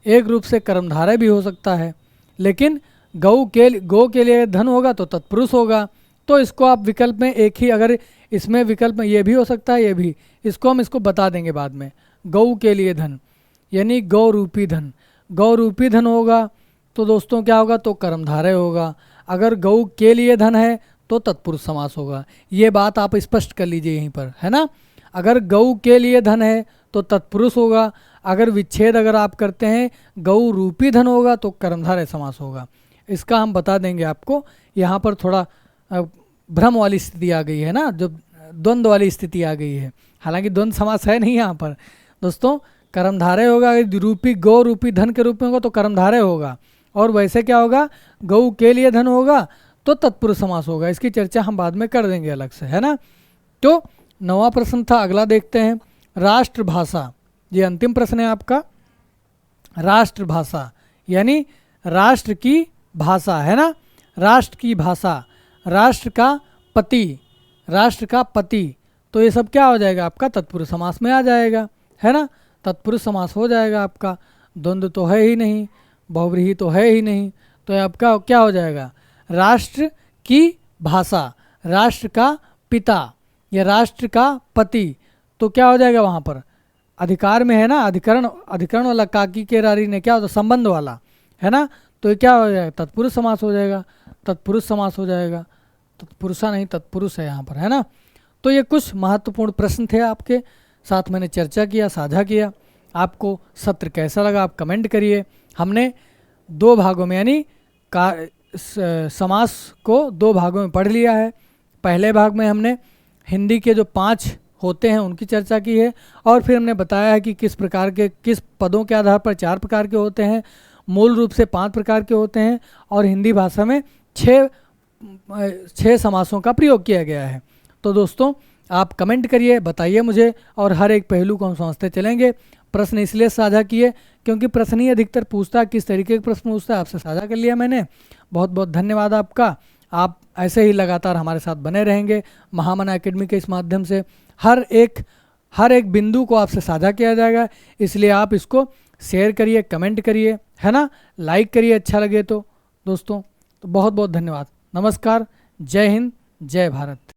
एक रूप से कर्मधारय भी हो सकता है, लेकिन गौ के लिए धन होगा तो तत्पुरुष होगा। तो इसको आप विकल्प में एक ही, अगर इसमें विकल्प में ये भी हो सकता है, ये भी, इसको बता देंगे बाद में। गौ के लिए धन यानी गौ रूपी धन, गौ रूपी धन होगा तो दोस्तों क्या होगा, तो कर्मधारय होगा। अगर गौ के लिए धन है तो तत्पुरुष समास होगा। ये बात आप स्पष्ट कर लीजिए यहीं पर, है ना। अगर गौ के लिए धन है तो तत्पुरुष होगा, अगर विच्छेद अगर आप करते हैं गौ रूपी धन होगा तो कर्मधारय समास होगा। इसका हम बता देंगे आपको। यहाँ पर थोड़ा भ्रम वाली स्थिति आ गई है ना, जो द्वंद्व वाली स्थिति आ गई है। हालांकि द्वंद्व समास है नहीं यहाँ पर दोस्तों। कर्मधारय होगा, अगर रूपी गौ रूपी धन के रूप में होगा तो कर्मधारय होगा, और वैसे क्या होगा, गौ के लिए धन होगा तो तत्पुरुष समास होगा। इसकी चर्चा हम बाद में कर देंगे अलग से, है ना। तो 9वां प्रश्न था, अगला देखते हैं। राष्ट्रभाषा, ये अंतिम प्रश्न है आपका। राष्ट्रभाषा यानी राष्ट्र की भाषा, है ना। राष्ट्र की भाषा, राष्ट्र का पति, राष्ट्र का पति, तो ये सब क्या हो जाएगा आपका तत्पुरुष समास में आ जाएगा, है ना। तत्पुरुष समास हो जाएगा आपका। द्वंद्व तो है ही नहीं, बहुव्रीहि तो है ही नहीं, तो ये आपका क्या हो जाएगा, राष्ट्र की भाषा, राष्ट्र का पिता या राष्ट्र का पति, तो क्या हो जाएगा वहाँ पर अधिकार में, है ना। अधिकरण वाला काकी के रारी ने क्या होता, संबंध वाला, है ना। तो ये क्या हो जाएगा, तत्पुरुष समास हो जाएगा, तत्पुरुष समास हो जाएगा। तत्पुरुषा नहीं, तत्पुरुष है यहाँ पर, है ना। तो ये कुछ महत्वपूर्ण प्रश्न थे आपके साथ, मैंने चर्चा किया, साझा किया। आपको सत्र कैसा लगा आप कमेंट करिए। हमने 2 भागों में यानी समास को 2 भागों में पढ़ लिया है। पहले भाग में हमने हिंदी के जो 5 होते हैं उनकी चर्चा की है, और फिर हमने बताया है कि किस प्रकार के, किस पदों के आधार पर 4 प्रकार के होते हैं, मूल रूप से 5 प्रकार के होते हैं, और हिंदी भाषा में 6 समासों का प्रयोग किया गया है। तो दोस्तों आप कमेंट करिए, बताइए मुझे, और हर एक पहलू को हम समझते चलेंगे। प्रश्न इसलिए साझा किए क्योंकि प्रश्न ही अधिकतर पूछता है, किस तरीके के प्रश्न पूछता है, आपसे साझा कर लिया मैंने। बहुत बहुत धन्यवाद आपका। आप ऐसे ही लगातार हमारे साथ बने रहेंगे महामना एकेडमी के इस माध्यम से। हर एक बिंदु को आपसे साझा किया जाएगा, इसलिए आप इसको शेयर करिए, कमेंट करिए, है ना, लाइक करिए अच्छा लगे तो दोस्तों। तो बहुत बहुत धन्यवाद। नमस्कार, जय हिंद, जय भारत।